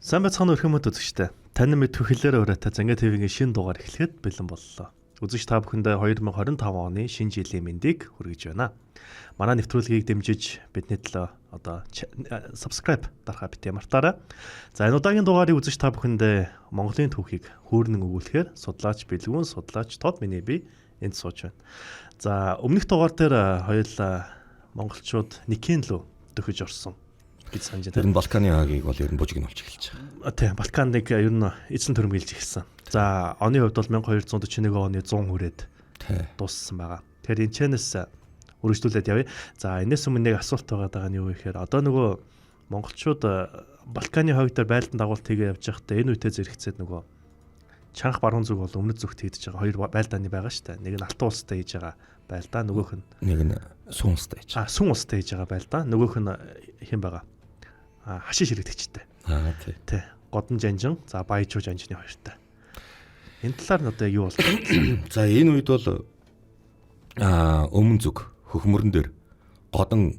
Сайн байцгаана уу хүмүүс үзэгчтэй. Тань мэдхүү хэлээр өрөөтэй Занга ТV-ийн шинэ дугаар эхлэхэд бэлэн боллоо. Үзэгч та бүхэндээ 2025 оны шинэ жилийн мэндийг хүргэж байна. Манай нэвтрүүлгийг дэмжиж бидний төлөө subscribe дарахаа битгий мартаарай. За энэ удаагийн дугаарыг үзэж та бүхэндээ Монголын түүхийг хөөрнөн өгүүлэхээр судлаач Бэлгүүн, судлаач Тод миний би энд сууж байна. За өмнөх дугаар дээр хоёулаа монголчууд Никийн лөө дөхөж орсон гэж санаж байна. Тэр нь Балканы хагийг бол ер нь бужигнуулж эхэлж байгаа. Тийм, Балканыг ер нь эзэн төрөмгийлж эхэлсэн. За оны хувьд бол 1241 оны 100 хүрээд дууссан байгаа. Тэгэхээр энэ чэнэс үргэлжлүүлээд явъя. За энэс өмнө нэг асуулт байгаа нь юу вэ гэхээр одоо нөгөө монголчууд Балканы хойг дээр байлдан дагуулт хийгээ явж байхдаа энэ үедээ зэрэгцээд нөгөө чанх баруун зүг бол өмнөд зүгт хийдэж байгаа хоёр байлдааны байгаа шүү дээ. Нэг нь Алтан улстай хийж байгаа байлдаа, нөгөөх нь нэг нь Сүн улстай хийж. Сүн улстай хийж байгаа байлдаа, нөгөөх нь хэн байгаа? Хашиж хэрэгтэгчтэй. Тий. Годон жанжин, за Баяжуу жанжины хоёртай. Энэ талаар нь одоо юу болсон? За энэ үед бол өмнө зүг хөхмөрөн дээр годон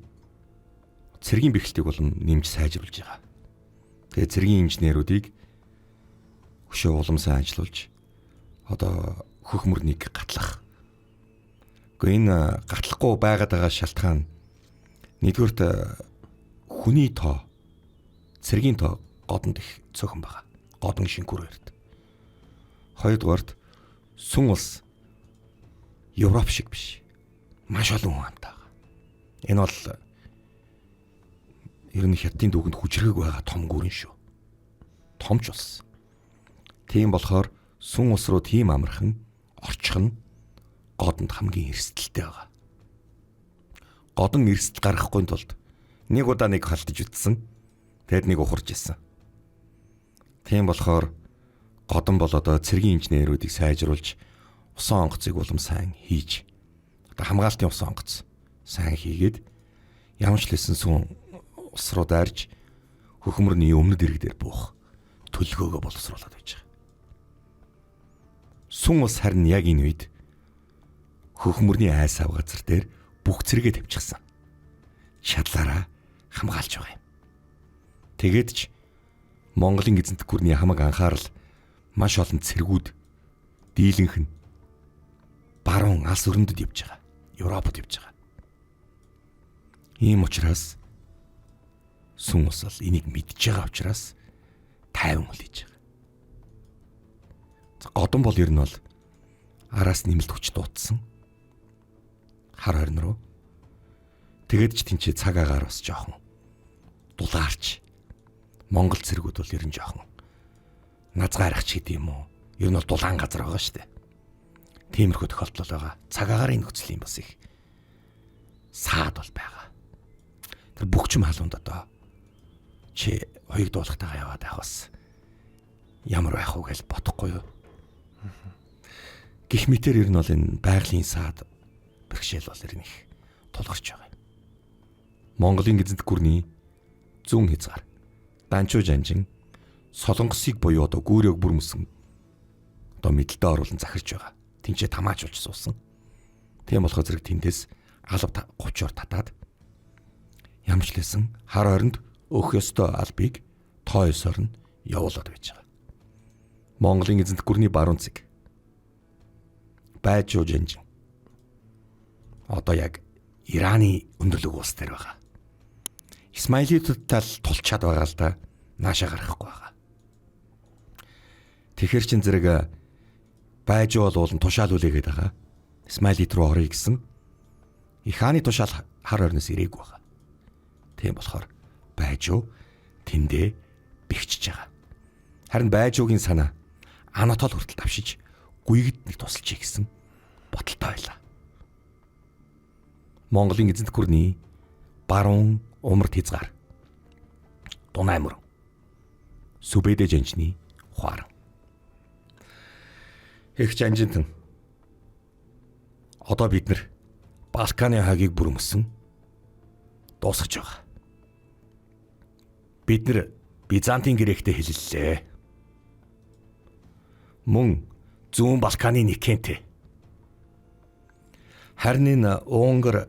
цэргийн бэхлэлтийг болон нэмж сайжруулж байгаа. Тэгээ цэргийн инженеруудыг хөшөө уламсан ажиллуулж одоо хөхмөрнийг гатлах. Гэхдээ энэ гатлахгүй байгаад байгаа шалтгаан нэгдүгээрт хүний тоо, цэргийн тоо годонд их цөөхөн байгаа. Годон шингүүр өрд. Хоёрдугаарт Сүн улс Европ шиг биш. Маш олон хүн амтаа. Энэ бол ер нь хятадын дүүгэнд хүчрэг байгаа том гүрэн шүү. Томч улс. Тийм болохоор Сүн улс руу тийм амархан орчих нь годонд хамгийн эрсдэлтэй байгаа. Годон эрсдэл гаргахгүй тулд нэг удаа нэг халтж үтсэн. Тэгэд нэг ухарж исэн. Тийм болохоор годон бол одоо цэргийн инженеруудыг сайжруулж усан онгоцыг улам сайн хийж одоо хамгаалтын усан онгоц сайн хийгээд ямарчлээсэн Сүн улс руу дайрж хөхмөрний өмнөд ирэг дээр буух төлгөөгөө боловсруулад байж байгаа. Сүн улс харин яг энэ үед хөхмөрний айс ав газар дээр бүх зэрэгээ тавьчихсан. Шадлаараа хамгаалж байгаа юм. Тэгээд ч Монголын эзэнт гүрний хамаг анхаарал маш олон цэргүүд дийлэнх нь баруун алс өрнөдөд явж байгаа. Европод явж байгаа. Ийм учраас Сүн улс бол энийг мэдж байгаа учраас тайван үлээж байгаа. Годон бол ер нь бол араас нэмэлт хүч дутсан. Хар хорин руу. Тэгээд ч тэнцээ цаг агаар бас жоохон дулаарч. Монгол цэргүүд бол ер нь жоохон назгаарах ч гэдэм юм уу. Ер нь бол дулаан газар байгаа шүү дээ. Тиймэрхүү тохиолдол байгаа. Цаг агаарын нөхцөлийн бас их саад бол байгаа. Тэр бүгчм халуунд одоо чи хоёуг дуулахтайгаа яваад байх бас ямар байх вэ гэж бодохгүй юу? Гэх мэтэр ер нь бол энэ байгалийн саад бэрхшээл бол ер нь их тулгарч байгаа юм. Монголын эзэнт гүрний зүүн хязгаар Данчуу жанжин Солонгосыг буюу одоо гүүрийг бүрмөсөн одоо мэдлэлдээ оруулан захирч байгаа. Тинчээ тамаачулж суусан. Тийм болохоор зэрэг тэндээс алав говчоор татаад ямжлээсэн хар хоринд өөх ёстой албыг тоо ёсоор нь явуулаад байж байгаа. Монголын эзэнт гүрний баруун цэг Баяжуу жанжин одоо яг Ираны өндөрлөг улс дээр байгаа. Исмаилитуудтай тулчаад байгаа л да наашаа гарахгүй байгаа. Тэгэхэр чин зэрэг Баяжуу бол уулын тушаал үлээгээд байгаа. Исмаилит руу орё гэсэн. Их хааны тушаал хар орноос ирээгүй байгаа. Тийм болохоор Баяжуу тэндээ бэхжиж байгаа. Харин Баяжуугийн санаа Анатол хүртэл давшиж гүйгэд нэг тусалчих гэсэн бодолтой байлаа. Монголын эзэнт гүрний баруун умард хязгаар Дунай мөрөн Сүбэдэ жанжны хуаран их жанжинтан одоо бид нар Балканы хагийг бүрмөсөн дуусгаж байгаа. Бид нар Бизантын гректэй хэллээ. Мөн зүүн Балканы Никэнтэй. Харин энэ Унгар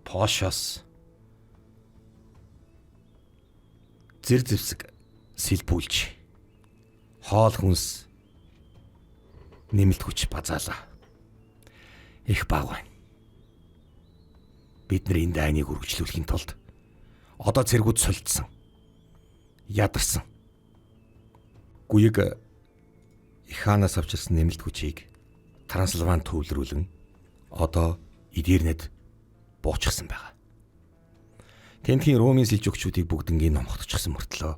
Пошос зэр зэвсэг сэлбүүлж хоол хүнс нэмэлт хүч базаалаа. Их баг байна. Бид нар энэ дайныг үргэлжлүүлэхийн тулд одоо цэргүүд солилцсон. Ядарсан. Гүйг их хаанаас авчирсан нэмэлт хүчийг Трансилван төвлөрүүлэн одоо Эдирнэд буучсан байгаа. Тентхийн Ромын сэлжүгчүүдийг бүгднийг номхотчихсан мөртлөө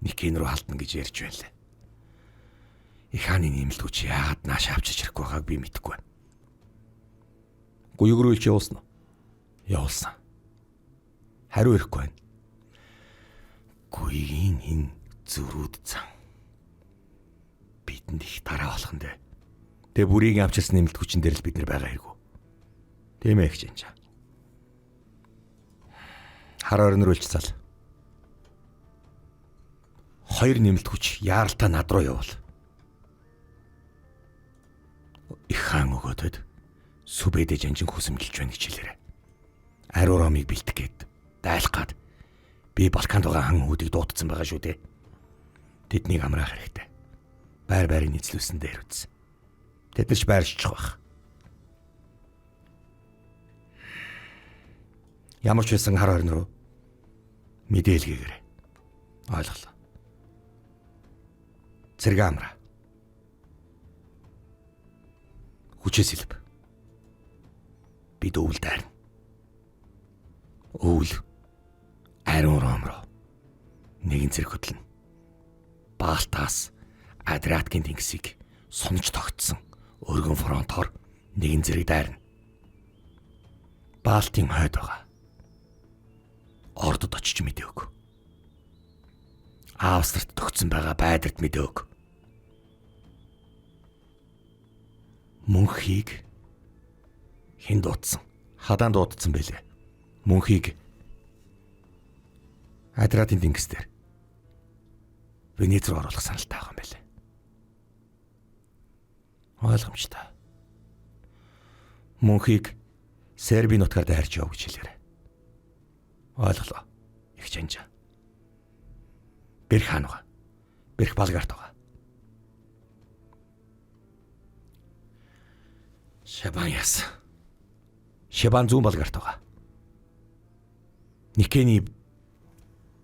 Никен рүү халдна гэж ярьж байлаа. Их хааны нэмэлт хүч яагаад нааш авчиж ирэхгүй байгааг би мэдэхгүй байна. Гүйг рүү ч явуулсан уу? Явуулсан. Хариу ирэхгүй байна. Гүйгийн энэ зүрүүд цан бидэнд их тараа болох нь дээ. Тэгээ бүрийг авчирсан нэмэлт хүчин дээр л бид нар байгаа хэрэггүй. Тийм ээ гэж энэ. Хар орнорулж цал. 2 нэмэлт хүч яаралтай над руу явуул. Их хаан өгөөдөд сүбэдэ жанжин хүсэмжилж байна гэж хэлээрэ. Ариу ромыг бэлтэх гээд дайлах гад би Балканд байгаа хан хүүдийг дуутсан байгаа шүү дээ. Тэднийг амраах хэрэгтэй. Байр-байрыг нийцлүүлсэн дээр үз. Тэд нар ч байршчих байх. Ямар ч байсан хар орн руу мэдээлгээгээрэй. Ойлголоо. Цэрэг амраа. Хүчээс илб. Бид өвөл дайрна. Өвөл ариун ромроо нэгэн зэрэг хөдлөн. Баалтаас Адриаткийн тэнгисийг сонж тогтсон өргөн фронтоор нэгэн зэрэг дайрна. Баалтын хойд байгаа. Ордод очиж мэдээг. Австрт тогтсон байгаа байдарт мэдээг. Мөнхийг хэн дуудсан? Хадаан дуудсан байлээ. Мөнхийг Адриатын тэнгис дээр Венец руу оруулах саналтай байгаа юм байлээ. Ойлгомжтой. Мөнхийг Серби нутгаар дайрч яв гэж хэлээрэй. Ойлголоо. Их чанжаа. Бэрх хаан байгаа. Бэрх Балгарт байгаа. Шабан зүүн Балгарт байгаа. Никений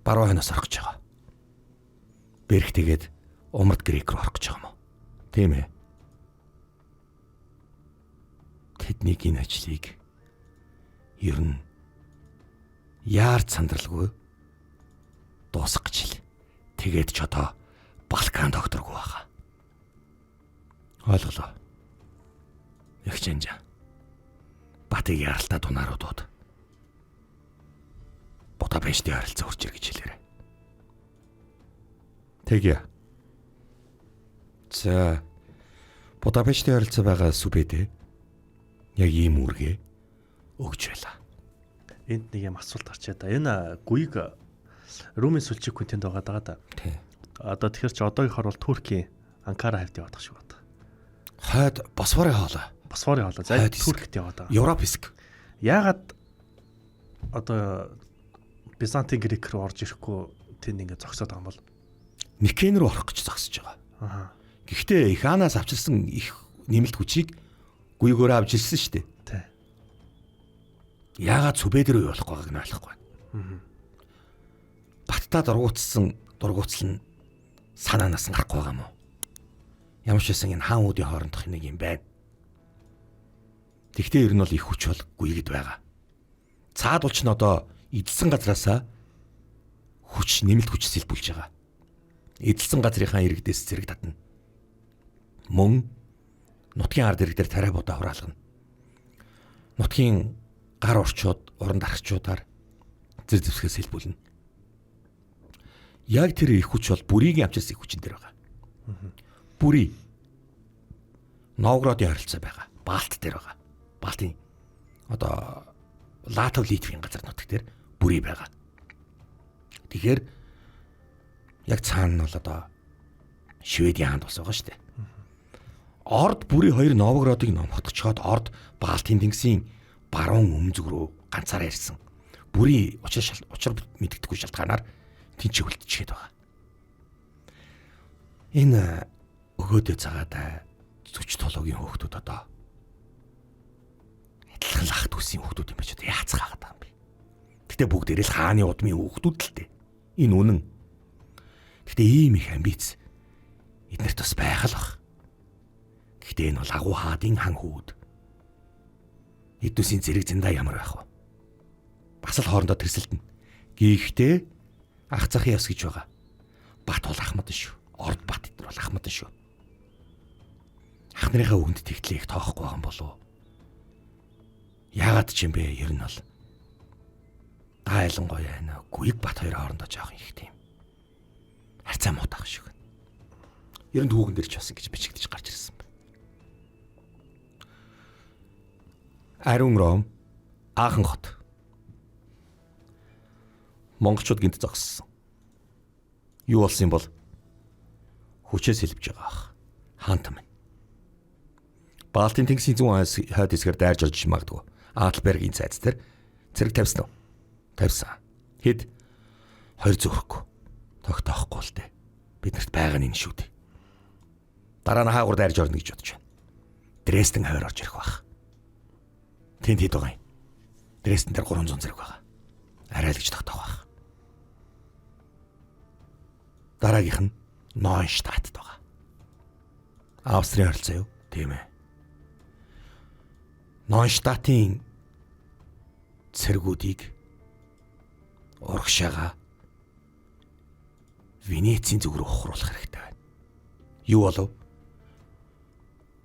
баруун хойноос орох гэж байгаа. Бэрх тэгээд Умард Грек руу орох гэж байгаа юм уу? Тийм ээ. Тэдний энэ ажлыг ер нь яард сандралгүй дуусгах гэж хэл. Тэгээд ч одоо Балкан докторгүй байгаа. Ойлголоо. Их чанжаа. Батыг яралтай дунааруудууд Будапештийн харилцаа үржир гэж хэлээрэй. Тэгье. За Будапештийн харилцаа байгаа сүбэдэ яг ийм үргэ өгч байлаа. Энд нэг юм асуулт гарчаа да. Энэ гүйг Румын сүлжээ контент байгаа даа да. Тий. Одоо тэгэхээр чи одоогийнхоор бол Туркийн Анкара хавьд яваад шиг байна. Хойд Босфорын хоолой. Босфорын хоолой. За Туркт яваад байгаа. Европ хэсэг. Яагаад одоо Бизантын Грек рүү орж ирэхгүй тэнд ингэ зогсоод байгаа юм бол Никен рүү орох гэж зогсож байгаа. Аа. Гэхдээ их хаанаас авчирсан их нэмэлт хүчийг гүйгөөр авч ирсэн шүү дээ. Тий. Яагаад сүбэд рүү явуулах байгааг нь ойлгохгүй байна. Аа. Батта дургуутсал нь санаанаас нь гарахгүй байгаа юм уу? Ямар ч байсан энэ хаан үүдийн хоорондох нэг юм байна. Тэгвэл ер нь бол их хүч бол гүйгэд байгаа. Цаад бол ч н одоо эдэлсэн газраасаа хүч нэмэлт хүч сэлбүүлж байгаа. Эдэлсэн газрынхаа иргэдээс зэрэг татна. Мөн нутгийн ард иргэдээр тариа будаа хураалгана. Нутгийн гар орчууд, уран дарагчдаар зэр зэвсгээс сэлбүүлнэ. Яг тэр их хүч бол бүрийн авчирсан их хүчин дээр байгаа. Бүрий Новгородын харилцаа байгаа. Балт дээр байгаа. Балтын одоо Латв Литвийн газар нутаг дээр бүрий байгаа. Тэгэхээр яг цаана нь бол одоо Шведийн хаанд бас байгаа шүү дээ. Орд бүрий хоёр Новгородыг номхотгочоод орд Балтийн тэнгисийн баруун өмнөг рүү ганцаараа ирсэн. Бүрий учир мэддэггүй шалтгаанаар тэнцээ үлдчихэд байгаа. Энэ өгөөдөө цагаатай зүч толоогийн хүүхдүүд одоо адилхан лахт үсийн хүүхдүүд юм байж одоо яацгаад байгаа юм бэ? Гэтэ бүгдээрээ л хааны удмын хүүхдүүд л дээ. Энэ үнэн. Гэтэ ийм их амбиц эднэрт бас байх л бах. Гэтэ энэ бол агуу хаадын хан хүүд. Эдүсийн зэрэг зэндаа ямар байх вэ? Бас л хоорондоо тэрсэлдэнэ. Гэхдээ ах захын яс гэж байгаа. Бат бол ахмад шүү. Орд бат эднэр бол ахмад шүү. Ах нарынхаа үгэнд тэгтлээ их тоохгүй байгаа юм болов. Яагаад ч юм бэ? Ер нь бол дайлангой яана. Гүйг бат хоёр хоорондоо жоох их тийм. Харьцаа муутах шиг. Ер нь түүхэн дээр ч бас ингэж бичигдэж гарч ирсэн байна. Ариун ром Аахан хот. Монголчууд гинт зогссон. Юу болсон юм бол хүчээс хэлбэж байгаа ах. Хаант минь. Балтийн тэнгисийн зүүн хойд хэсгээр дайрж орж магадгүй. Аатлбергийн цайз дээр цэрэг тавьсан уу? Тавьсан. Хэд 2 зөвхөхгүй. Тогтоохгүй л дээ. Биднэрт байгаа нь энэ шүү дээ. Дараа нь хаагур дайрж орно гэж бодож байна. Дрезден хойр орж ирэх байх. Тэнд хэд байгаа юм? Дрезден дээр 300 зэрэг байгаа. Арай л гэж тогтоох байх. Дараагийнх нь Нойштадт байгаа. Австрийн оролцоо юу? Тийм ээ. Нойштадтын цэргүүдийг урагшаага Венецийн зүг рүү ухруулах хэрэгтэй байна. Юу болов?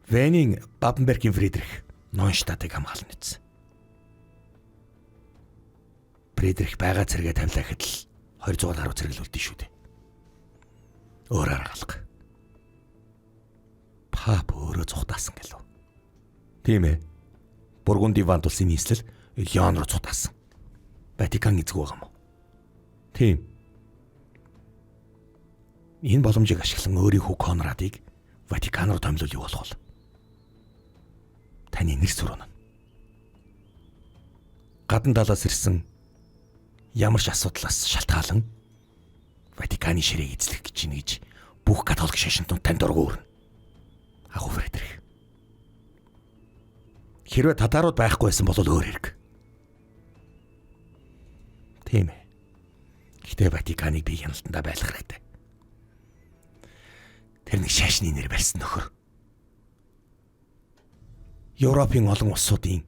Венийн Бабенбергийн Фридрих Нойштадтыг хамгаална гэсэн. Фридрих байгаа цэргээ тавилаа гэхэд л 200 гаруй цэргэлүүлдэ шүү дээ. Өөрөөр алга. Пап өөрөө цухтаасан гэлөө. Тийм ээ. Бургунди Вант улсын нийслэл Лион руу цухтаасан. Ватикан эзэг байгаа юм уу? Тийм. Энэ боломжийг ашиглан өөрийн хүү Конрадыг Ватикан руу томилуул юу болох вэ? Таны нэр зурна. Гадна талаас ирсэн ямар ч асуудлаас шалтгаалan Ватиканы ширээг эзлэх гэж байна гэж бүх католик шашинтууд танд дургуурна. Агуу Фридрих. Хэрвээ татарууд байхгүй байсан бол өөр хэрэг. Тийм ээ. Гэтэ Ватиканыг би хяналтандаа байлгах хэрэгтэй. Тэр нэг шашны нэр барьсан нөхөр. Европын олон улсуудын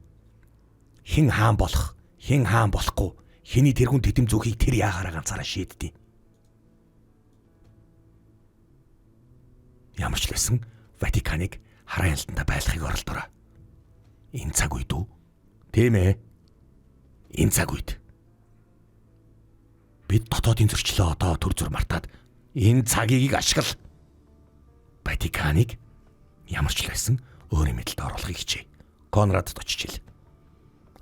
хэн хаан болох, хэн хаан болохгүй, хэний тэргүүн тэтэм зүхийг тэр яагаараа ганцаараа шийддэг. Ямар ч байсан Ватиканыг хараа ялтандаа байлгахыг оролдоорой. Энэ цаг үед үү? Тийм ээ. Энэ цаг үед. Бид дотоодын зөрчлөө одоо төр зүр мартаад энэ цагийг ашигла. Ватиканыг ямар ч байсан өөрийн мэдэлд оруулахыг хичээе. Конрадд очиж ил.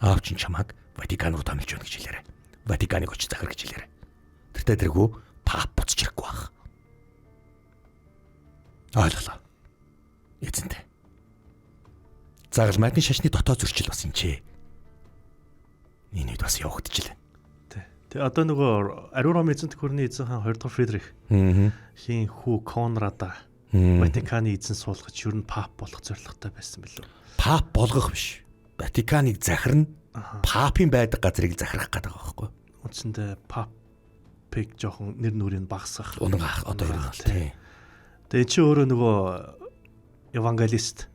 Аавч чамайг Ватикан руу томилж өгнө гэж хэлээрэй. Ватиканыг очиж захар гэж хэлээрэй. Тэртээ тэргүй пап буцаж ирэхгүй байх. Ойлголоо. Эцэнтэй. Загалмайтны шашны дотоод зөрчил бас юм чи. Энэ үед бас явагдчихлаа. Тэгээ одоо нөгөө Ариун Ромын эзэнт хөрний эзэн хаан 2 дахь Фридрих. Хин хүү Конрада Ватиканы эзэн суулгаж ер нь пап болох зорилготой байсан билүү? Пап болгох биш. Ватиканыг захирна. Папын байдаг газрыг захирах гэдэг байгаа байхгүй. Үндсэндээ папыг жоохон нэр нүрийг багасгах. Унаг одоо ер нь бол тийм. Тэгээ чи өөрөө нөгөө евангелист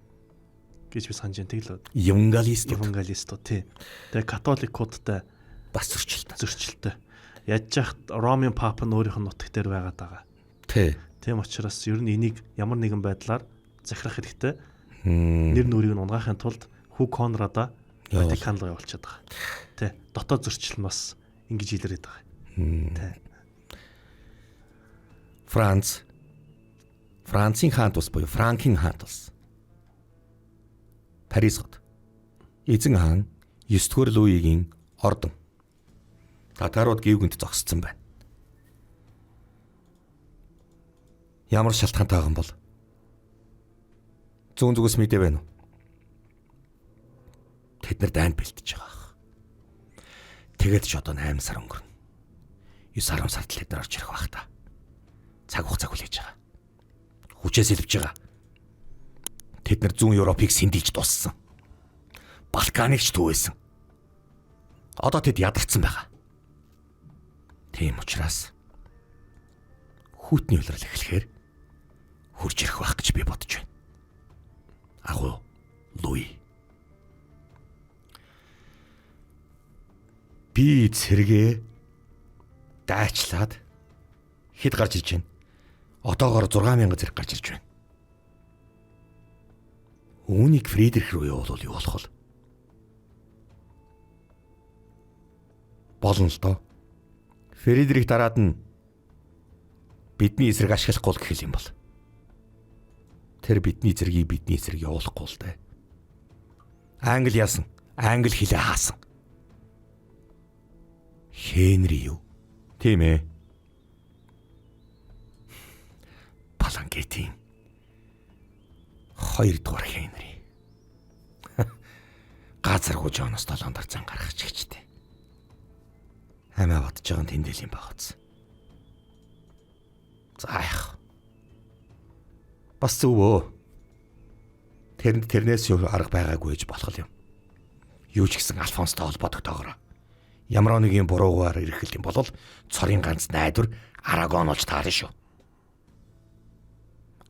гэж би санаж байна тэглээ. Евангелистууд тий. Тэгээ католикуудтай бас зөрчилтэй. Яаж яхад Ромын пап нь өөрийнх нь нутаг дээр байгаад байгаа. Тий. Тийм учраас ер нь энийг ямар нэгэн байдлаар захирах хэрэгтэй. Нэр нүрийг нь унгахын тулд хүү Конрада Ватикан руу явуулчихад байгаа. Тий. Дотоод зөрчил нь бас ингэж илэрээд байгаа. Тий. Францын хаант ус буюу Франкийн хаант ус. Парис хот. Эзэн хаан 9-р Луигийн ордон. Татарууд гівгэнт зогссон байна. Ямар шалтгаантай байгаа юм бол? Зүүн зүгээс мэдээ байна уу? Тэд нар дайнд бэлтэж байгаа. Тэгээд ч одоо 8 сар өнгөрнө. 9-10 сард л тэд нар орж ирэх байх та. Цаг хугацаа хүлээж байгаа. хүчээс илвж байгаа. Тэд нар зүүн Европыг сэндэлж дууссан. Балканыг ч төвөөсөн. Одоо тэд ядарсан байгаа. Тийм учраас хүйтний улирал эхлэхээр хурж ирэх байх гэж би бодож байна. Агуу Луи. Би цэргээ дайчлаад хэд гарч ирж байна? Одоогоор 6000 зэрэг гарч ирж байна. Үүнийг Фридрих руу явуул юу болох вэ? Болно л доо. Фридрих дараад нь бидний эсрэг ашиглахгүй л гэх юм бол. Тэр бидний зэргийг бидний эсрэг явуулахгүй л дээ. Англи яасан, англи хэлээ хаасан. Хенри юу? Тийм ээ. Палангетийн 2 дугаар Хенри. Газаргүй Жоноос 7 дарцан гаргаж чигчтэй. Хамаа бодож байгаа нь тэндэл юм баг үз. За яах. Бас зүвөө. Тэрнээс юу арга байгаагүй гэж болох юм. Юу ч гэсэн Альфонстой холбоотойгоор ямар нэгэн буруугаар ирэх юм бол цорын ганц найдвар Арагон болж таарна шүү.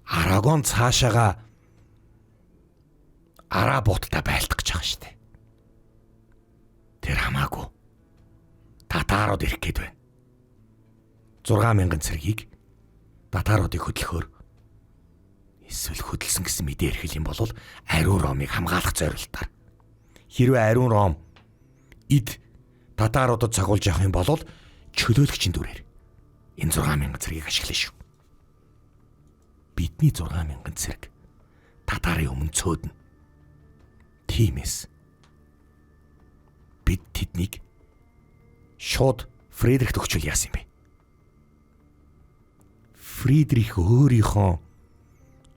Арагон цаашаага Арабуудтай байлдах гэж байгаа шүү дээ. Тэр хамаагүй татарууд ирэх гээд байна. 6000 цэргийг татаруудыг хөдлөхөөр эсвэл хөдөлсөн гэсэн мэдээ ирэх юм бол ариун Ромыг хамгаалах зорилтоор. Хэрвээ ариун Ром эд татаруудад цогулж явах юм бол чөлөөлөгчийн дүрээр энэ 6000 цэргийг ашиглана шүү. Бидний 6000 цэрэг татарын өмнө цөөднө. Тиймээс бид тэднийг шууд Фридрихт өгчүүл яасан юм бэ? Фридрих өөрийнхөө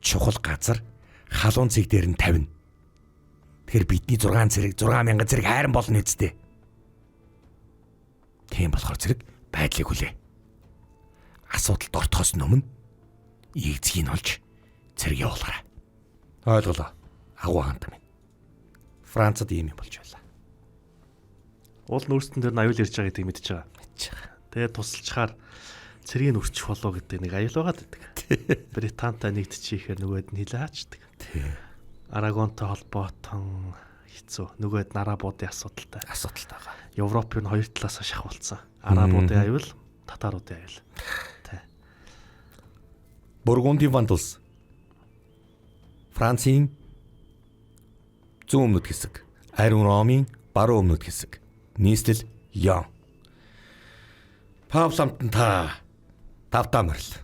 чухал газар халуун цэг дээр нь тавина. Тэгэхээр бидний 6000 зэрэг хайран болно үсттэй. Тийм болохоор зэрэг байдлыг хүлээ. Асуудалд ортохоос өмнө ийгцгийг олж зэрэг явуулаарай. Ойлголоо. Агуу хаанта минь. Францад ийм юм болж байлаа. Уул нүүрстэн дээр нь аюул ирж байгаа гэдгийг мэдчихэж байгаа. Тэгээд тусалчаар цэргийг өрчих болоо гэдэг нэг аюул байгаад байдаг. Британтай нэгдчихийхээр нөгөөд нь хилээ хаачдаг. Арагонтой холбоотон хэцүү. Нөгөөд нь арабуудын асуудалтай байгаа. Европын хоёр талаас шахуулсан. Арабуудын аюул, татаруудын аюул. Бургундийн Вандалс. Францын зүүн өмнөд хэсэг, ариун Ромын баруун өмнөд хэсэг. Нийслэл Ян. Павламтан та тавтаа морил.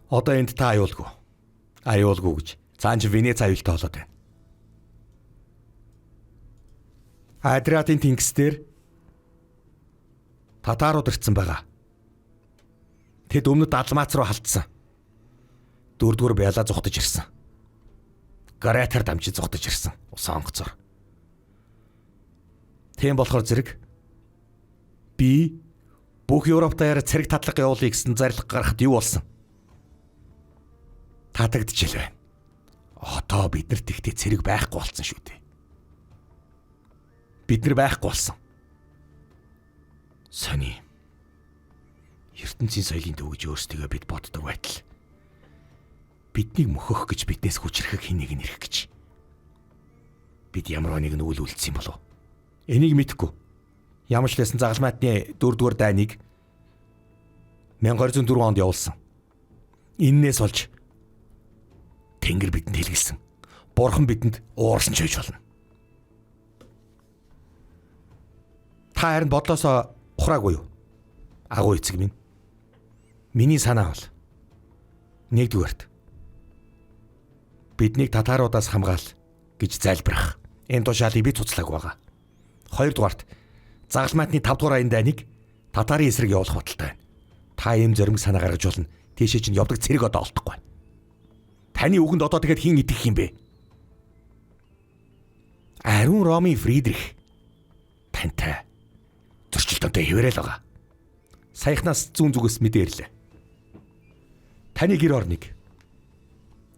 Одоо энд та аюулгүй. Аюулгүй гэж цаанч Венец аюултай болоод байна. Адриатын тэнгис дээр татарууд ирсэн байгаа. Тэд өмнөд Далмац руу халтсан. 4-р Бяла зүхтэж ирсэн. Гаратар дамжиж зүхтэж ирсэн. Ус онгоцоор. Тийм болохоор зэрэг би бүх Европ даяар цэрэг татлага явуулъя гэсэн зарлага гаргахад юу болсон? Татагдчихэл байна. Одоо биднэрт ихтэй цэрэг байхгүй болсон шүү дээ. Бид нар байхгүй болсон. Сони. ертөнцийн соёлын төв гэж өөрсдөө бид боддог байтал биднийг мөхөх гэж биднээс хүчрэхэг хэнийг нэрх гэж бид ямар нэг үйл үлдсэн болов. Энийг мэдэхгүй. Ямар ч лсэн загалмайтны 4-р дайныг 1204 онд явуулсан. Иннээс олж Тэнгэр бидэнд хэлгэлсэн. Бурхан бидэнд уурсан ч байж болно. Та харин бодлосоо ухраагүй юу? Агуу эцэг минь. Миний санаа бол нэгдүгээрт биднийг татаруудаас хамгаал гэж зайлбарах. Энэ тушаалыг би цуцлааг байгаа. Хоёрдугаарт загалмайтны 5-р аян дайныг татарын эсрэг явуулах баталтай байна. Та ийм зоримог санаа гаргаж болно. Тийшээ чинь явдаг цэрэг одоо олдохгүй. Таны үгэнд одоо тэгээд хин итгэх юм бэ? Ариун Ромын Фридрих тантай зөрчилдөөнтэй хэвээрэл байгаа. Саяхнаас зүүн зүгээс мэдээ ирлээ. Таны гэр орныг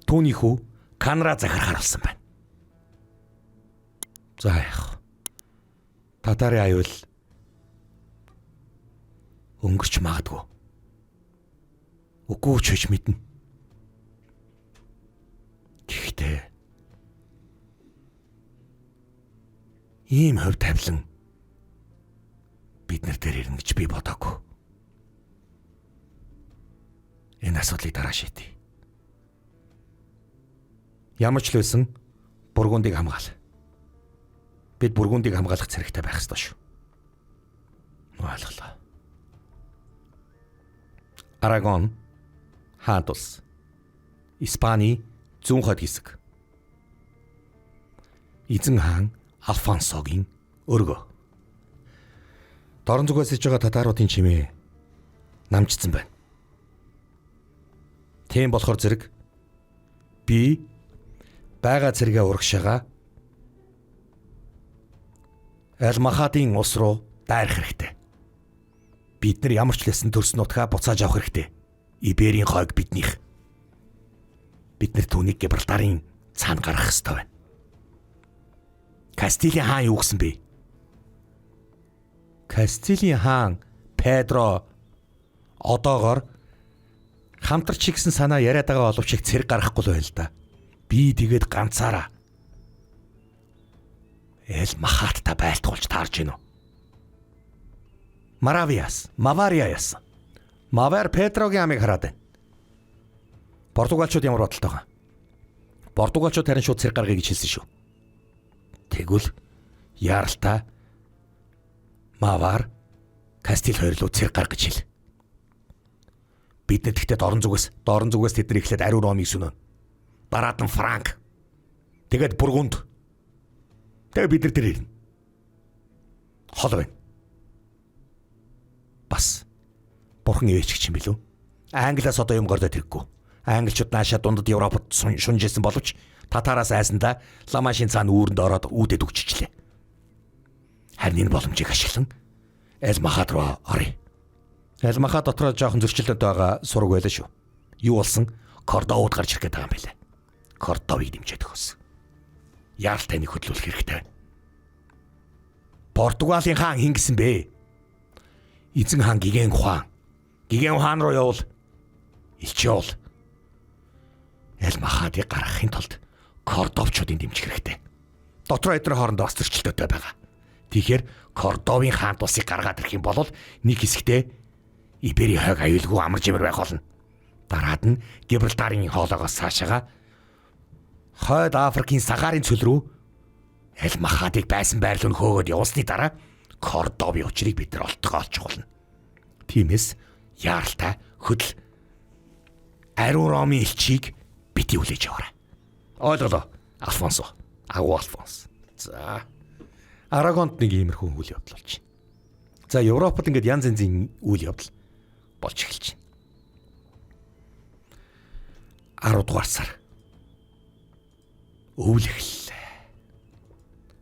түүний хүү Канара захирахаар болсон байна. За яах. Татарын аюул өнгөрч магадгүй. Үгүй ч гэж мэднэ. Гэхдээ ийм хөв тавилан бид нар дээр ирнэ гэж би бодоогүй. Энэ асуудлыг дараа шийдэе. Ямар ч л байсан Бургундыг хамгаал. Бид Бургундыг хамгаалах зэрэгтэй байх ёстой шүү. Ойлголоо. Арагон, Хаант улс, Испани зүүн хойд хэсэг. Эзэн хаан Алфонсогийн өргөө. Дорн зүгээс иж байгаа татаруудын чимээ намжсан байна. Тийм болохоор зэрэг би бага зэрэгээ урагшаага Элмахадын ус руу дайрах хэрэгтэй. Бид нар ямар ч лсэн төрс нутгаа буцааж авах хэрэгтэй. Иберийн хойг биднийх. Бид нар түүнийг Гибралтарын цаана гаргах ёстой байна. Кастилийн хаан юу гэсэн бэ? Кастилийн хаан Педро одоогоор хамтарч чигсэн санаа яриад байгаа боловч их цэрэг гаргахгүй л байл та. Би тэгээд ганцаараа Элмахатта байлтгуулж таарж гинөө. Мавария яасан. Мавар Педрогийн амийг хараад байна. Португалчууд ямар бодолтой байгаа? Португалчууд харин шууд цэрэг гаргая гэж хэлсэн шүү. Тэгвэл яаралтай Мавар Кастил хоёр руу цэрэг гаргаж хэл. Бид нэгтгэд дорн зүгээс тэд нар эхлээд ариун ромыг сүнэн. Дараад нь Франк. Тэгээд Бургунд. Тэгээд бид нар тэр ирнэ. Хол байна. Бас бурхан ээжч юм билүү? Англиас одоо юм гордод хэрэггүй. Англичууд наашаа дундад Европод шунжсэн боловч татараас айсандаа Ламашин цаана үүрэнд ороод үүдэд өгччихлээ. Харин энэ боломжийг ашиглан Элмахад руу оръё. Элмахад дотроо жоохон зөрчилдөд байгаа сураг байлаа шүү. Юу болсон? Кордовод гарч ирэх гээд байгаа юм билээ. Кордовыг дэмжиж өгсөн. Яаралтай нэг хөдлүүлэх хэрэгтэй байна. Португалийн хаан хин гэсэн бэ? Эзэн хаан Гиген хаан. Гиген хаан руу явуул. Илчээл. Элмахадыг гаргахын тулд Кордовчуудын дэмжих хэрэгтэй. Дотроо эдгээр хоорондоо бас зөрчилдөөтэй байгаа. Тэгэхээр Кордовын хаант улсыг гаргаад ирэх юм бол нэг хэсэгтээ Ибери хойг аюулгүй амар жимэр байх болно. Дараад нь Гибралтарын хоолоогоос цаашаага хойд Африкийн сагарын цөл рүү Элмахадыг байсан байрлал нь хөөгд явуулсны дараа Кордовын учрыг бид нар олдгоо олчих болно. Тиймээс яаралтай хөдөл ариун ромын элчийг бити үлээж яваарай. Ойлголоо. Алфонсо. Агуу Алфонс. За. Арагонд нэг иймэрхүү үйл явдал болж байна. За, Европод ингээд янз янзын үйл явдал болж эхэлж байна. 10 дугаар сар. Өвлөхл.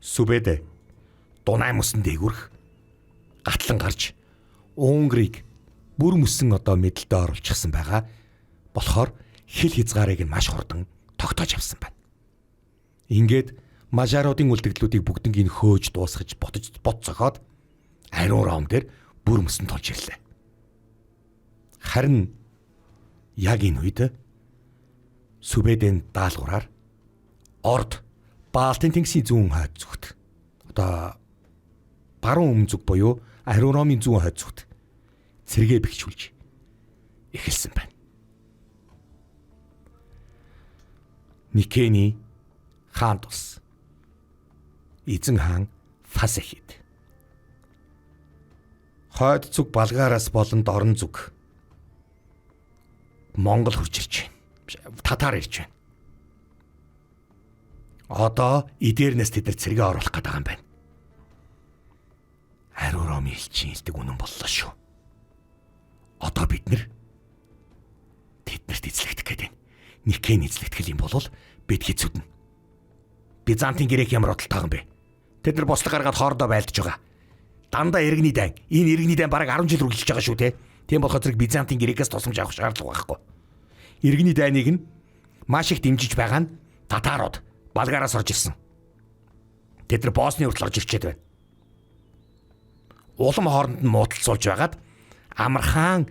Сүбэдэ Дунай мөсөн дээгүрх гатлан гарч Унгарыг бүр мөсөн одоо мэдлэлд оруулчихсан байгаа. Болохоор хил хязгаарыг нь маш хурдан тогтоож авсан байна. Ингээд мажаруудын үлдэгдлүүдийг бүгднийг хөөж дуусгаж бот цохоод ариун ром дээр бүр мөсөн тулж ирлээ. Харин яг энэ үед Сүбэдэн даалгавраар Орд Балтийн тэнгисийн зүүн хойд зүгт одоо баруун өмнө зүг буюу ариун ромын зүүн хойд зүгт цэргээ бэхжүүлж эхэлсэн байна. Никэний хаант улс эзэн хаан Фасехид хойд зүг Балгаараас болон дорн зүг Монгол хурж ирж байна. Татар ирж байна. Одоо эдэрнээс тэд нар цэргээ оруулах гээд байгаа юм байна. Ариун ромын элчин илдэг үнэн боллоо шүү. Одоо бид нар тэднэрт эзлэгдэх гээд байна. Никэн эзлэгдэх юм бол бид хэцүүднэ. Бизантын грек ямар бодолтой юм бэ? Тэд нар бослог гаргаад хоорондоо байлдаж байгаа. Дандаа иргэний дайн. Энэ иргэний дайн бараг 10 жил үргэлжилж байгаа шүү те. Тийм болохоор зэрэг Бизантын грекээс тусламж авах шаардлага байхгүй. Иргэний дайныг нь маш их дэмжиж байгаа нь татарууд Балгараас орж ирсэн. Тэд нар Босны хүртэл орж ирчээд байна. Улам хооронд нь муудалцуулж байгаад Амархан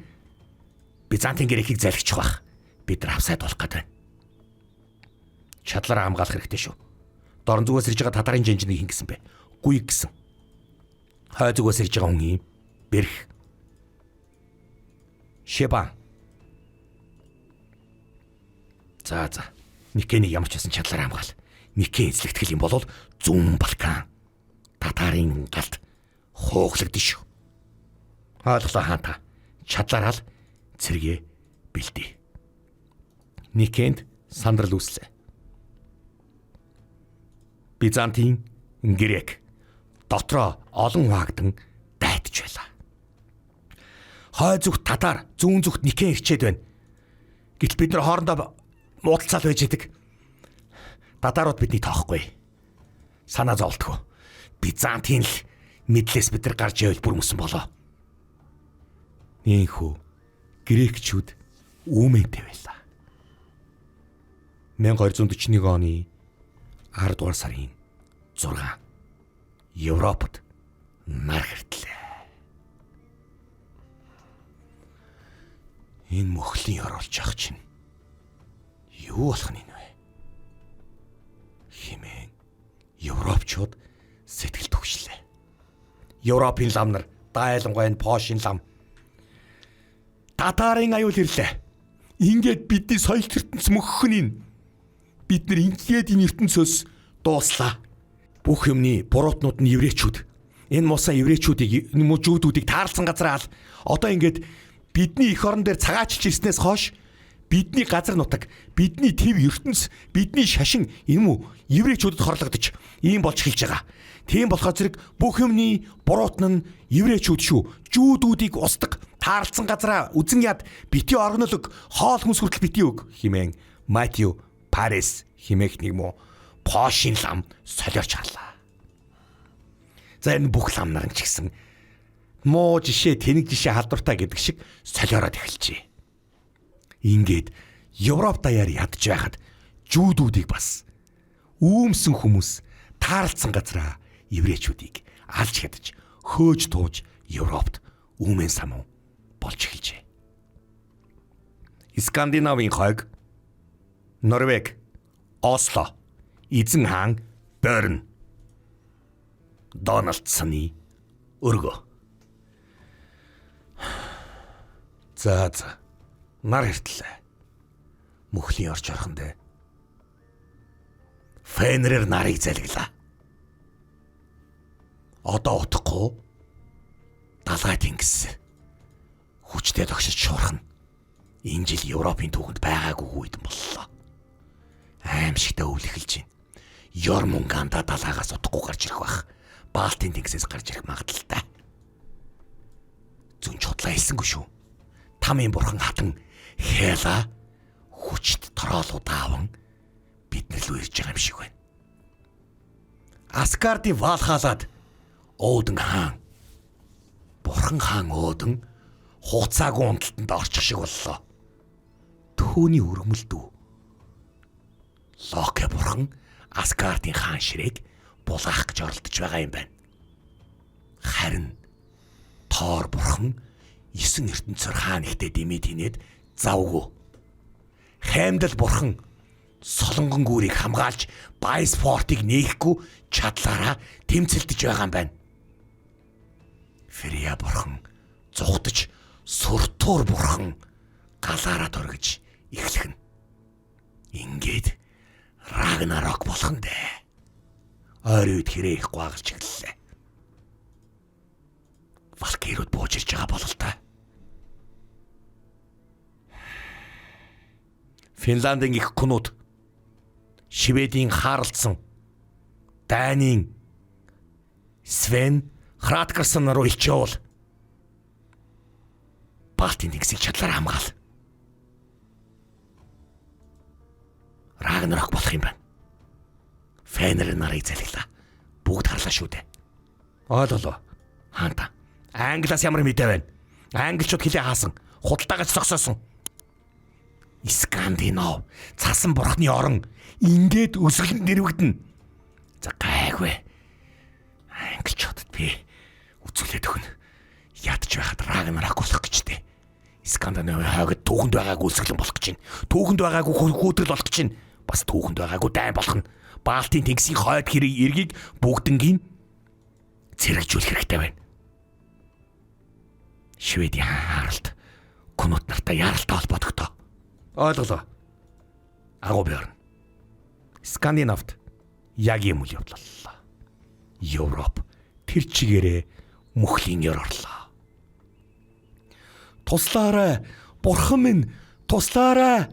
Бизантын грекийг залхичих байх. Бид нар хавсаад болох гэдэг. Чадлаараа хамгаалах хэрэгтэй шүү. Дорн зүгээс ирж байгаа татарын жанжныг хин гэсэн бэ? Гүйг гэсэн. Хой зүгээс ирж байгаа хүн юм. Бэрх. Шебан. За. Никений ямар ч байсан чадлаараа хамгаал. Нике эзлэгтгэл юм бол зүүн Балкан татарын галд хууглагдсан шүү. Ойлголоо хаанта. Чадлаараа л цэргээ бэлдээ. Никенд сандрал үүслээ. Бизантын грек дотроо олон хаагдан дайтж байлаа. Хой зүгт татар, зүүн зүгт Нике ирчээд байна. Гэтэл бид нар хоорондоо муудалцаал байж идэг. Татарууд бидний тоохгүй. Санаа зовлтгүй. Бизантын л мэдлээс бид нар гарч ивэл бүр мөсөн болоо. Нийнхүү грекчүүд үүмэнтэй байлаа. 1241 оны 10 дугаар сарын 6 Европод нар хэртлээ. Энэ мөхлийн оруулж явах чинь юу болох нь вэ? Химэн Европчууд сэтгэл түгшлээ. Европын лам нар дайлангуй нь Польшийн лам татарын аюул ирлээ. Ингээд бидний соёл ертөнц мөххөнийн бид нар ингээд энэ ертөнцөөс дууслаа. Бүх юмны буруутнууд нь еврейчүүд. Энэ мусан еврейчүүдийг жүүдүүдийг таарлсан газар аал. Одоо ингээд бидний эх орон дээр цагаачилж ирснээс хойш бидний газар нутаг, бидний төв ертөнц, бидний шашин юм уу еврейчүүдэд хорлогдож ийм болж эхэлж байгаа. Тийм болохоор зэрэг бүх юмны буруутан нь еврейчүүд шүү. Жүүдүүдийг устдаг, таарлсан газараа үзэн яд бити оргнолог хоол хүнс хүртэл бити өг химэн Матью Парис химэх нэг мó Польшийн лам солиорч харлаа. За энэ бүх лам нар ч гэсэн муу жишээ, тэнэг жишээ халдвартай гэдэг шиг солиороод эхэлжээ. Ингээд Европ даяар ядж байхад жүүдүүдийг бас үүмсэн хүмүүс таарлцсан газараа еврейчүүдийг алж хядаж хөөж тууж Европт үүмэн самуу болж эхэлжээ. Скандинавын хойг, Норвег, Осло, Эзэн хаан, Борн, Дональдсоны өргөө. За. Нар хэртлээ. Мөхлийн орж орхондоо Фенрер нарыг залглаа. Одоо утахгүй далай тэнгис хүчтэй тогшиж шуурхна. Энэ жил Европын түүхэнд байгаагүй үедэн боллоо. Аимшигтай өвл эхэлж байна. Ёрмунганда далайгаас утахгүй гарч ирэх бах. Балтийн тэнгисээс гарч ирэх магадaltaй. Зүн чудлаа хэлсэнгүй шүү. Тамийн бурхан хатан Хела хүчт тороолууд ааван биднэр лөө ирж байгаа юм шиг байна. Аскарди Валхалад Оден хаан, бурхан хаан Оден хуцаагүй унталтанд орчих шиг боллоо. Түүний өргөмөлдөө Локе бурхан Аскардын хаан ширээг булаах гэж оролдож байгаа юм байна. Харин Тор бурхан 9 ертөнцөөр хаан ихтэй дэмий тинээд завгүй. Хаймдал бурхан солонгон гүүрийг хамгаалж Байспортыг нээхгүй чадлаараа тэмцэлдэж байгаа юм байна. Фрия бурхан зүхтэж Суртуур бурхан галаараа дөргиж эхлэхнэ. Ингээд Рагнарок болох нь дээ. Ойр үед хэрэг их гуагалж эхэллээ. Валкирууд бууж ирж байгаа бол л та. Финландын их кунууд, Шведийн Харлдсон, Данийн Свен Храткарсон руу илчээл. Балтийн тэнгисийг чадлаар хамгаал. Рагнарок болох юм байна. Фенрер нарыг залглаа. Бүгд харлаа шүү дээ. Ойлголоо. Хаанта. Англиас ямар мэдээ байна? Англичууд хилээ хаасан. Худалдаагаас зогсоосон. Скандинав цасан бурхны орон ингээд өсгөлд нэрвэгдэнэ. За гайгүй. Англичуудад би үзүүлээд өгнө. Ядж байхад Рагнарак болох гэж дээ. Скандинавын хойгод түүхэнд байгаагүй өсгөлэн болох гэж байна. Түүхэнд байгаагүй хөөдрөл болох гэж байна. Бас түүхэнд байгаагүй дайн болох нь. Балтийн тэнгисийн хойд хэрэг эргийг бүгднгийн зэрэгжүүлэх хэрэгтэй байна. Шведийн хаалт Кунут нартай яралтай холбогдоо. Ойлголоо. Агуу бярна. Скандинавт яг юм үл явдлаа. Европ тэр чигээрээ мөхлийн ёр орлоо. Туслаарай, бурхан минь, туслаарай,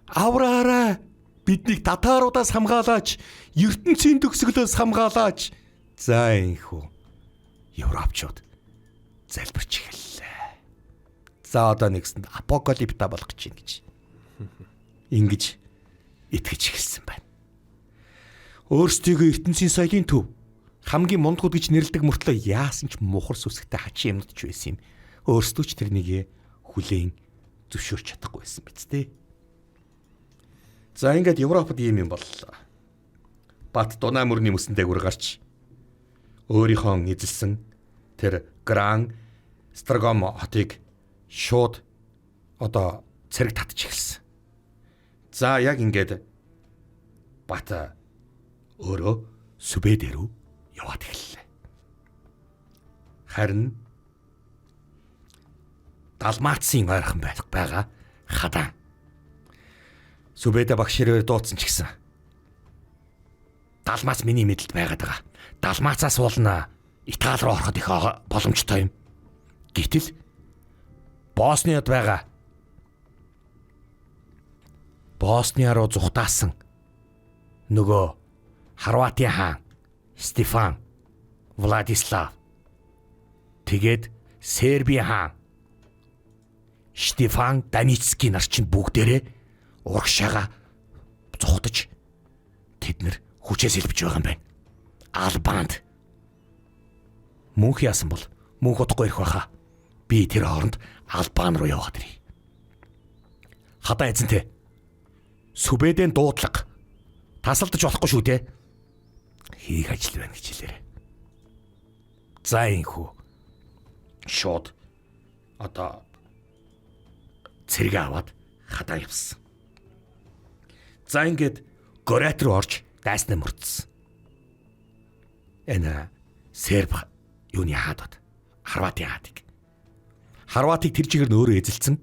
авраарай. Биднийг татааруудаас хамгаалаач, ертөнцийн төгсгөлөөс хамгаалаач. За энхүү. Европчууд залбирч эхэллээ. За одоо нэгсэнд апокалипта болох гэж байна гэж. Ингэж итгэж эхэлсэн байна. Өөрсдийгөө ертөнцийн соёлын төв хамгийн мундгууд гэж нэрлэдэг мөртлөө яасан ч мухар сүсгтэй хачин юмнууд ч байсан юм. Өөрсдөө ч тэрнийг хүлээн зөвшөөрч чадахгүй байсан биз дээ. За ингээд Европод ийм юм боллоо. Бат Дунай мөрний мөсөн дээгүүр гарч өөрийнхөө эзэлсэн тэр Гран Страгом хотыг шууд одоо цэрэг татж эхэлсэн. За яг ингээд бат өөрөө Сүбэд рүү яваад эхэллээ. Харин Далмацийн ойрхон байгаа хадаан Сүбэдэ багшрээр дуудсан ч гэсэн Далмац миний мэдлэлд байгаад байгаа. Далмацаас уулна Итали руу ороход их боломжтой юм. Гэтэл Босниад байгаа Босниа руу зүхтаасан нөгөө Хорватын хаан Стефан Владислав тэгээд Сербийн хаан Штефан Даницкий нар чинь бүгдээрээ урагшаага зүхтаж тэднэр хүчээс илбэж байгаа юм байна. Албанд мөнх яасан бол мөнх удахгүй ирэх байхаа. Би тэр хооронд Албан руу яваад ирье. Хадаа эзэнтэй. Сүбэдэн дуудлага тасалдаж болохгүй шүү дээ. Хийх ажил байна гэж хэлээрэй. За энхүү. Шууд одоо цэрэг аваад хадаа явсан. За ингээд Горат руу орж дайснаа мөрдсөн. Энэ Серб юуны хаадад Хорватын хаадыг. Хорватыг тэр чигээр нөөрөө эзэлсэн.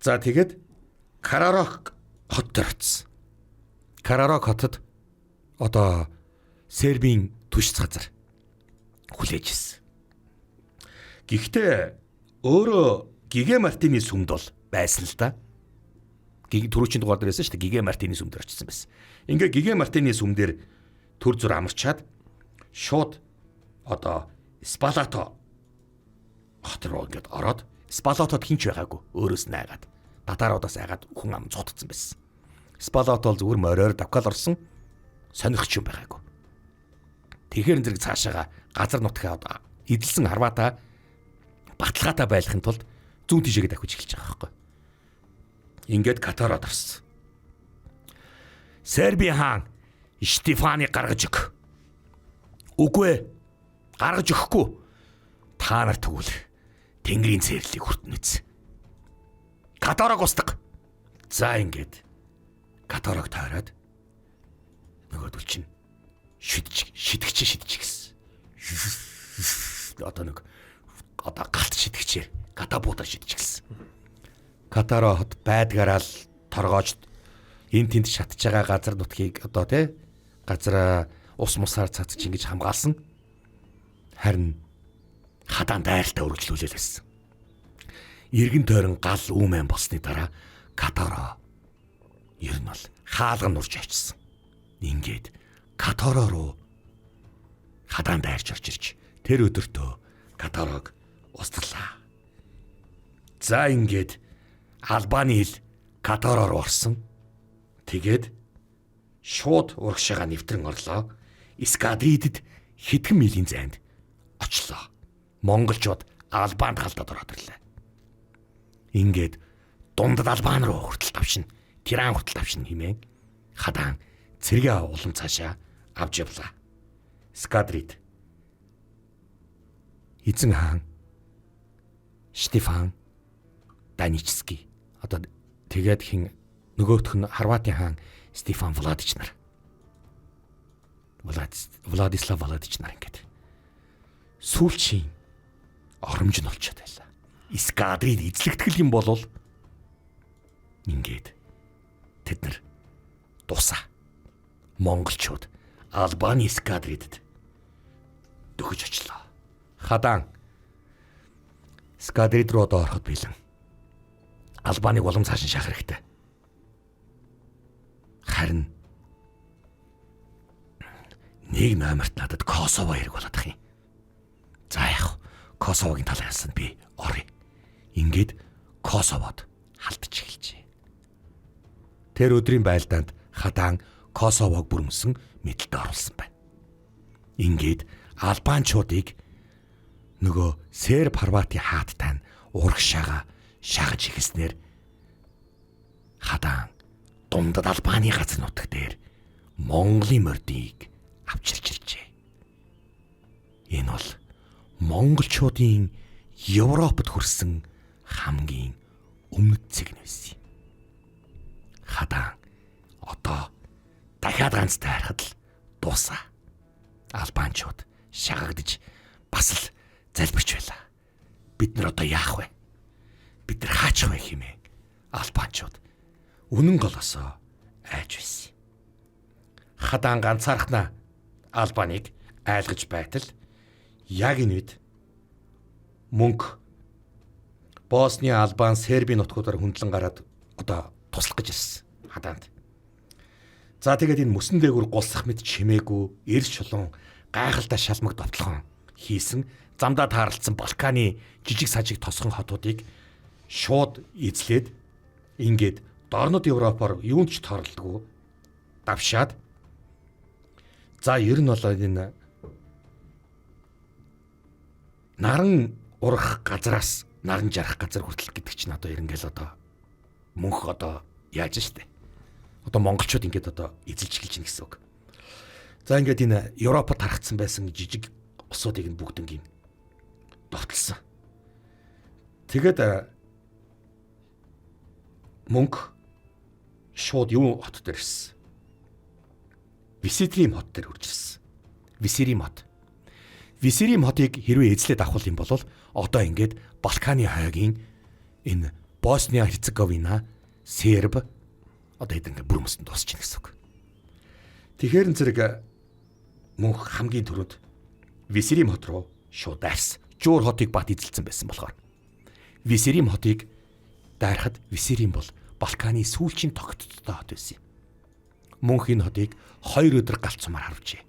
За тэгээд Карарок хот дээр очсон. Карарок хотод одоо Сербийн түшц газар хүлээж ирсэн. Гэхдээ өөрөө Гигэ Мартины сүмд бол байсан л да. Түрүүчийн дугаар дээр байсан шүү дээ. Гигэ Мартины сүм дээр очсон байсан. Ингээ Гигэ Мартины сүм дээр төр зүр амарчаад шууд одоо Спалато хот руу ингээд ороод Спалатод хинч байгаагүй. Өөрөөс нь айгаад татааруудаас айгаад хүн ам цутцсан байсан. Спалат бол зүгээр мороор давкал орсон сонирхч юм байгаагүй. Тэгэхээр зэрэг цаашаага газар нутгаа эдэлсэн Хорвата баталгаатай байлгахын тулд зүүн тишээгээ давхиж эхэлж байгаа байхгүй. Ингээд Катарод орсон. Сербийн хаан Штефаныг гаргаж өг. Үгүй гаргаж өгөхгүй. Та нар тэгвэл Тэнгэрийн цэрлийг хүртэн үз. Катарог устгах. За ингээд Катарог тойроод нөгөөдөл чинь шидэгч гэсэн. Одоо галт шидэгчээр гатабуудаар шидэж гисэн. Катаро хот байдгаараа л торгоож энэ тэнд шатж байгаа газар нутгийг одоо газар ус мусаар цацж ингэж хамгаалсан. Харин хадаан дайралтай өргөжлүүлэл байсан. Иргэн тойрон гал үүмэн болсны дараа Катаро ер нь бол хаалган нурж авчсан. Ингээд Катаро руу хадаан дайрч орж ирж тэр өдөртөө Катарог устгарлаа. За ингээд Албаны хил Катаро руу орсон. Тэгээд шууд урагшаага нэвтрэн орлоо. Скадридэд хэдхэн милийн зайд очлоо. Монголчууд Албанд халдаад ороод ирлээ. Ингээд дундад Албан руу хүртэл давшин, Тиран хүртэл давшин хэмээн хадаан цэргээ улам цаашаа авч явлаа. Скадрид эзэн хаан Штефан Даничский одоо тэгээд хин нөгөөх нь Хорватын хаан Стефан Владич нар. Владислав Владич нар ингээд сүүлчийн оромж нь олчод байлаа. Скадрид эзлэгтгэл юм болол ингээд тэд нар дусаа монголчууд Албаны скадридэд дөхөж очлоо. Хадаан скадрид руу одоо ороход бэлэн Албаныг улам цааш нь шахах хэрэгтэй. Харин нэг номерт надад Косово хэрэг болоод ах юм. За яах вэ? Косовогийн талаас нь би оръё. Ингээд Косовод халтж эхэлжээ. Тэр өдрийн байлдаанд хадаан Косовог бүрмөсөн мэдлэлд оруулсан байна. Ингээд албанчуудыг нөгөө Серб Хорватын хааттай нь урагшаага шахаж ихснээр хадаан дундад Албаны газар нутаг дээр Монголын мордыг авчирч иржээ. Энэ бол монголчуудын Европод хүрсэн хамгийн өмнөд цэгн байсан юм. Хадаан одоо дахиад ганцтай харахад л дуусаа. Албанчууд шагагдж бас л залбирч байлаа. Бид нар одоо яах вэ? Бид нар хаачих вэ хэмээн албанчууд үнэн голосоо айж байсан. Хадаан ганцаархнаа Албаныг айлгаж байтал яг энэ үед мөнх Босни, Албан, Сербийн нутгуудаар хөндлөн гараад одоо туслах гэж ирсэн хадаанд. За тэгээд энэ мөсөн дээгүр гулсах мэт чимээгүй, эрс чулуун, гайхалтай шалмаг довтлохон хийсэн замдаа таарлцсан Балканы жижиг сажиг тосгон хотуудыг шууд эзлээд ингээд дорнод Европоор юунд ч тоорлолгүй давшаад за ер нь бол энэ наран урах газараас наран жарах газар хүртэл гэдэг чинь одоо ерөнхийдөө одоо мөнх одоо яаж штэ. Одоо монголчууд ингээд одоо эзэлж эхэлж байна гэсэн үг. За ингээд энэ Европод тархацсан байсан жижиг усуудыг нь бүгднийг довтлсон. Тэгээд мөнх шууд юу хот дээр ирсэн. Виситрим хот дээр хурж ирсэн. Висирим хот. Висирим хотыг хэрвээ эзлээд авах юм бол одоо ингээд Балканы хойгийн энэ Босния Херцеговина, Серб одоо хэдэн бүрмөсөнд дуусч ийн гэсэн үг. Тэгэхээр зэрэг мөнх хамгийн түрүүнд Висирим хот руу шууд дайрсан. Жуур хотыг бат эзэлсэн байсан болохоор Висирим хотыг дайрахад Висирим бол Балканы сүүлчийн тогтцтой хот байсан юм. Мөнх энэ хотыг 2 өдөр галцмаар харвжээ.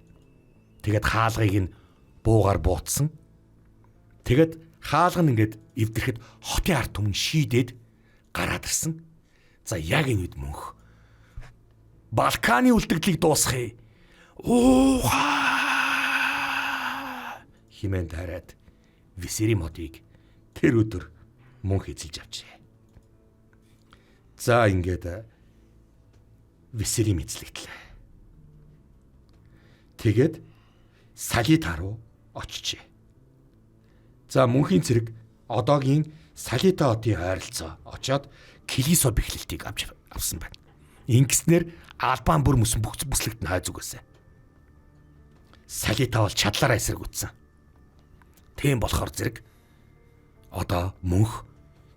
Тэгээд хаалгыг нь буугаар буутсан. Тэгээд хаалга нь ингээд эвдэрэхэд хотын ард түмэн шийдээд гараад ирсэн. За яг энэ үед мөнх Балканы үлдэгдлийг дуусгая. Химэн тараад Висирим хотыг тэр өдөр мөнх эзэлж авчээ. За ингээд Висирим эзлэгдлээ. Тэгээд Салита руу очижээ. За мөнхийн цэрэг одоогийн Салита хотын ойролцоо очоод Килисо бэхлэлтийг авсан байна. Ингэснээр Албан бүр мөсөн бүслэгт нь хай зүгээсэн. Салита бол чадлаараа эсэргүүцсэн. Тийм болохоор зэрэг одоо мөнх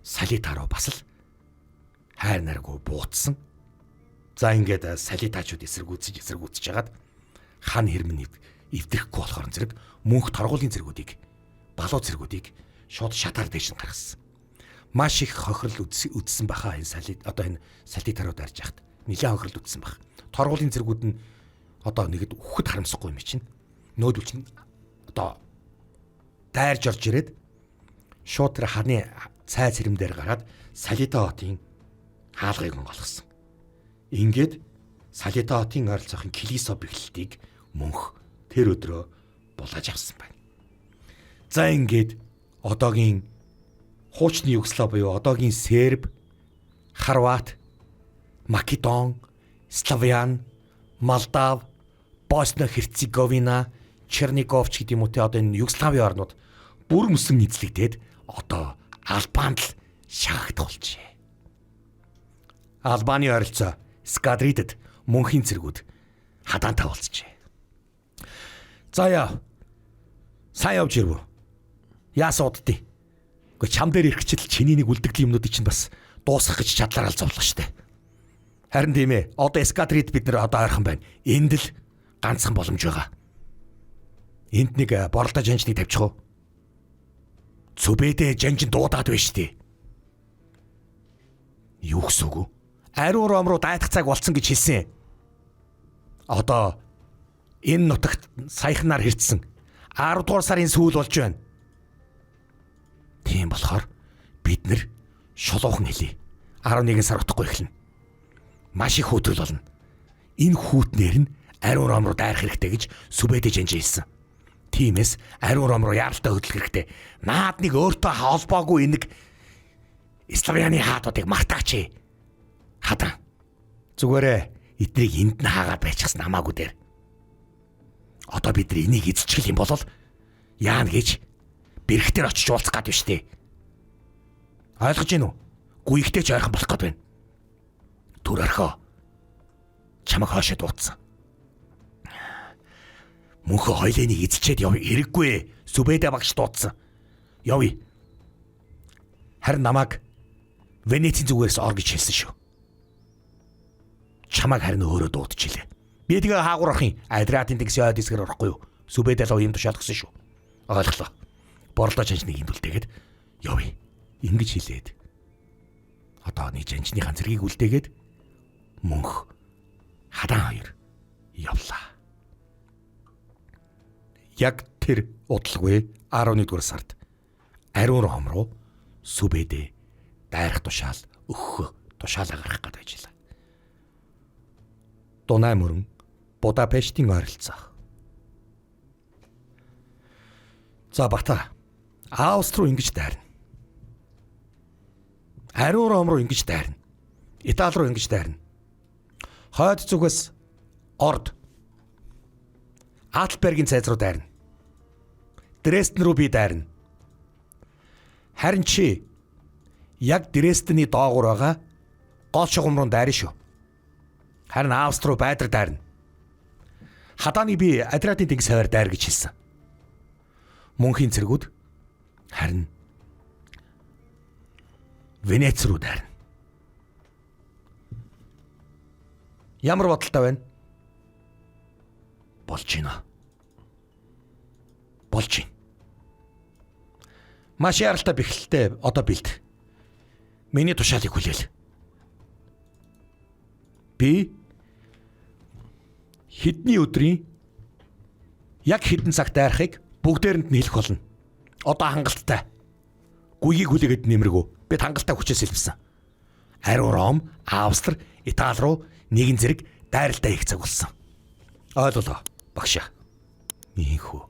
Салита руу бас л хайр наргүй буутсан. За ингээд Салитачууд эсэргүүцэж хагаад хан хэрмэн эвдэрэхгүй болохоор зэрэг мөнх торгуулийн зэргүүдийг балуу зэргүүдийг шууд шатаар дэш нь гаргасан. Маш их хохирол үдсэн баха энэ одоо энэ Салита руу дайрж яхад нэлээд хохирол үдсэн бах. Торгуулийн зэргүүд нь одоо нэгэд үхэт харамсахгүй юм чинь. Нөөдөл чинь одоо дайрж орж ирээд шууд тэр ханы цай цэрэм дээр гараад Салита хотын хаалгыг онгойлгосон. Ингээд Салита хотын ойролцоохын Килисо бэхлэлтийг мөнх тэр өдрөө булааж авсан байна. За ингээд одоогийн хуучны Югослав буюу одоогийн Серб, Хорват, Македон, Славян, Молдав, Босния Херцеговина, Черниговч гэдэг юм уу те одоо энэ Югославийн орнууд бүр мөсөн нийцлэгдээд одоо Албанд л шахагдах болжээ. Албаны ойролцоо Скадридэд мөнхийн цэргүүд хадаантай болцжээ. За яа. Сайн явж ирв. Яасан уддээ. Гэхдээ чам дээр ирэхчил чиний нэг үлдэгдэл юмнуудыг чинь бас дуусгах гэж чадлаараа л зовлох штэ. Харин тийм ээ. Одоо Скадрид бид нэр одоо ойрхон байна. Энд л ганцхан боломж байгаа. Энд нэг боролдоо жанжныг тавьчих уу? Цүбэдэ жанжин дуудаад байна штэ. Юу гэсэн үг вэ? Ариун ром руу дайдах цаг болцсон гэж хэлсэн. Одоо энэ нутагт саяхнаар хэрцсэн 10 дугаар сарын сүүл болж байна. Тийм болохоор бид нэр шулуухан хэлье. 11 сар утахгүй эхэлнэ. Маш их хүүтрэл болно. Энэ хүүтнэр нь ариун ром руу дайрах хэрэгтэй гэж Сүбэдэ жанжин хэлсэн. Тиймээс ариун ром руу яаралтай хөдлөх хэрэгтэй. Наад нэг өөртөө холбоогүй энийг Славяны хаадуудыг мартаач. Хадан. Зүгээрээ эднийг энд нь хаагаад байчихсан намаагүй дээр. Одоо бид нар энийг эзэлчих юм бол яана гэж бэрхтэр очиж уулзах гээд байна штэ. Ойлгож гин үү? Гүйхтэй ч ойрхон болох гээд байна. Түр орхоо. Чамайг хоошоо дуудсан. Мөнхөө хойлоныг эзэлчихэд яв хэрэггүй. Сүбэдэ багш дуудсан. Явъя. Харин намайг Венецийн зүгээрс ор гэж хэлсэн шүү. Чамайг харин өөрөө дуудчихлээ. Би тэгээ хаагур орох юм. Адриатын тэгсэн ойдсгэр орохгүй юу? Сүбэдэ л юм тушаал гсэн шүү. Ойлголоо. Борлоо жанжныг хэмдүүлтэйгээд явъя. Ингэж хэлээд. Одоо нэг жанжныхаа зэргийг үлдээгээд мөнх хадан хоёр явлаа. Яг тэр удалгүй 11 дугаар сард ариун ром руу Сүбэдэ дайрах тушаал өгөх тушаалаа гаргах гэж ажиллаа. Дунай мөрөн Будапештийн ойролцоо. За бата Австри руу ингэж дайрна. Ариун ром руу ингэж дайрна. Итали руу ингэж дайрна. Хойд зүгээс Орд Альбергийн цайз руу дайрна. Дрезден руу би дайрна. Харин чи яг Дрездений доогуур байгаа гол шугам руу дайрна шүү. Харин Австри руу байдар дайрна. Хадааны би Адриатын тэнгис хавар дайр гэж хэлсэн. Мөнхийн цэргүүд харин Венец руу дайрна. Ямар бодолтой байна? Болж байна. Болж байна. Маш яралтай бэхэлтэй одоо бэлд. Миний тушаалыг хүлээл. Би хэдний өдрийн яг хэдэн цагт дайрахыг бүгдээрэнд нь хэлэх болно. Одоо хангалттай. Гүйгийг хүлээгээд нэмэргүү. Бид хангалттай хүчээс хэлсэн. Ариун ром, Австри, Итали руу нэгэн зэрэг дайралтай их цаг болсон. Ойлголоо. Багшаа. Ийхүү.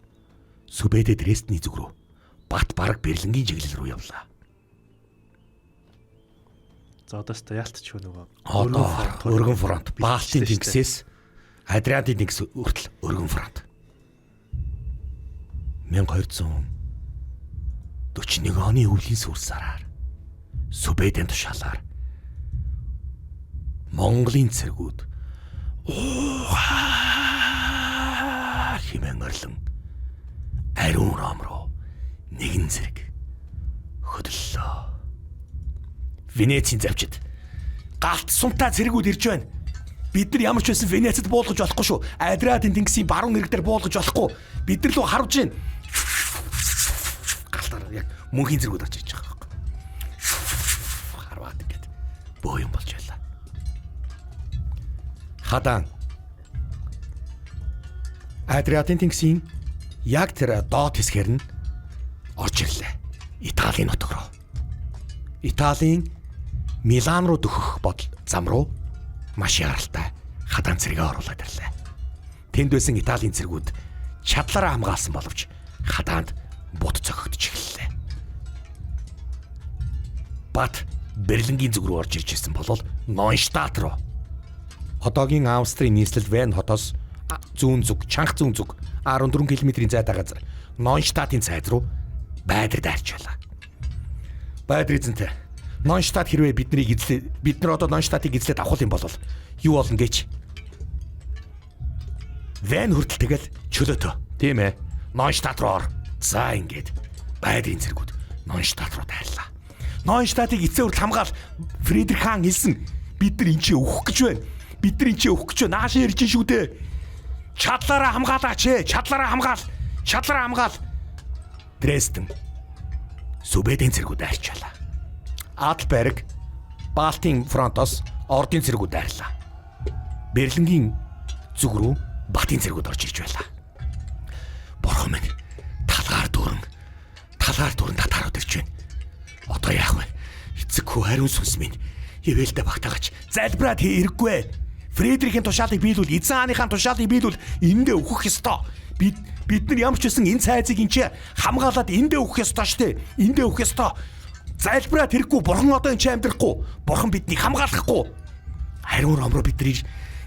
Сүбэдэ Дрездений зүг рүү бат бараг Берлингийн чиглэл рүү явлаа. За одоо ч яалтч нөгөө өргөн фронт. Балтийн тэнгисээс Адриатын тэнгис хүртэл өргөн фронт. 1241 оны өвлийн сүүл сараар Сүбэдэн тушаалаар Монголын цэргүүд хэмээн орлон ариун ром руу нэгэн зэрэг хөдлөлөө. Венецийн завчид галт сунтаа цэргүүд ирж байна. Бид нар ямар ч байсан Венецид буулгаж болохгүй шүү. Адриатын тэнгисийн баруун ирэг дээр буулгаж болохгүй. Бид нар лөө харж байна. Галтаар яг мөнхийн цэргүүд очиж байгаа байхгүй. Харваад ингээд бөө юм болж байлаа. Хадан Адриатын тэнгисийн яг тэр доод хэсгээр нь орж ирлээ. Италийн нутаг руу. Италийн Милан руу дөхөх бодол зам руу маш яралтай хадан цэргээ оруулаад ирлээ. Тэнд байсан Италийн цэргүүд чадлаараа хамгаалсан боловч хадаанд бут цохигдож эхэллээ. Бат Берлингийн зүг рүү орж ирж ирсэн бол Нойштадт руу. Одоогийн Австрийн нийслэл Вен хотоос зүүн зүг, чанга зүүн зүг 14 км-ийн зайтай газар Нойштадтын цайз руу байдар дайрч байлаа. Байдар эзэнтэй. Нойштадт хэрвээ бид нар одоо Нойштадтыг эзлээд авах юм бол юу болно гэж? Вен хүртэл тэгэл чөлөөтөө. Тийм ээ. Нойштадт руу ор. За ингээд байдрын зэргүүд Нойштадт руу дайрлаа. Нойштадтыг эцээ хүртэл хамгаал Фридрих хаан хэлсэн. Бид нар энэ ч өөхөх гэж байна. Бид нар энэ ч өөхөх гэж байна. Наашаа ирж шүү дээ. Чадлаараа хамгаалаач ээ. Чадлаараа хамгаал. Дрезден. Сүбэдийн зэргүүд дайрчаалаа. Адлберг Балтийн фронтоос ордын зэргүүд дайрлаа. Берлингийн зүг рүү Батын зэргүүд орж ирж байлаа. Бурхан минь, талгаар дүүрэн татаарууд ирж байна. Одоо яах вэ? Эцэг хүү хариун сүнс минь ивэлдэ багтаагач залбираад хэрэггүй. Фридрихийн тушаалыг биелүүл, эзэн хааныхаа тушаалыг биелүүл эндээ өгөх ёстой. Бид нар ямар ч байсан энэ цайзыг энэ хамгаалаад эндээ өгөх ёстой штэ. Эндээ өгөх ёстой. Залбираад хэрэггүй. Бурхан одоо энэ амьдрахгүй. Бурхан биднийг хамгаалахгүй. Хариун ром руу бид нар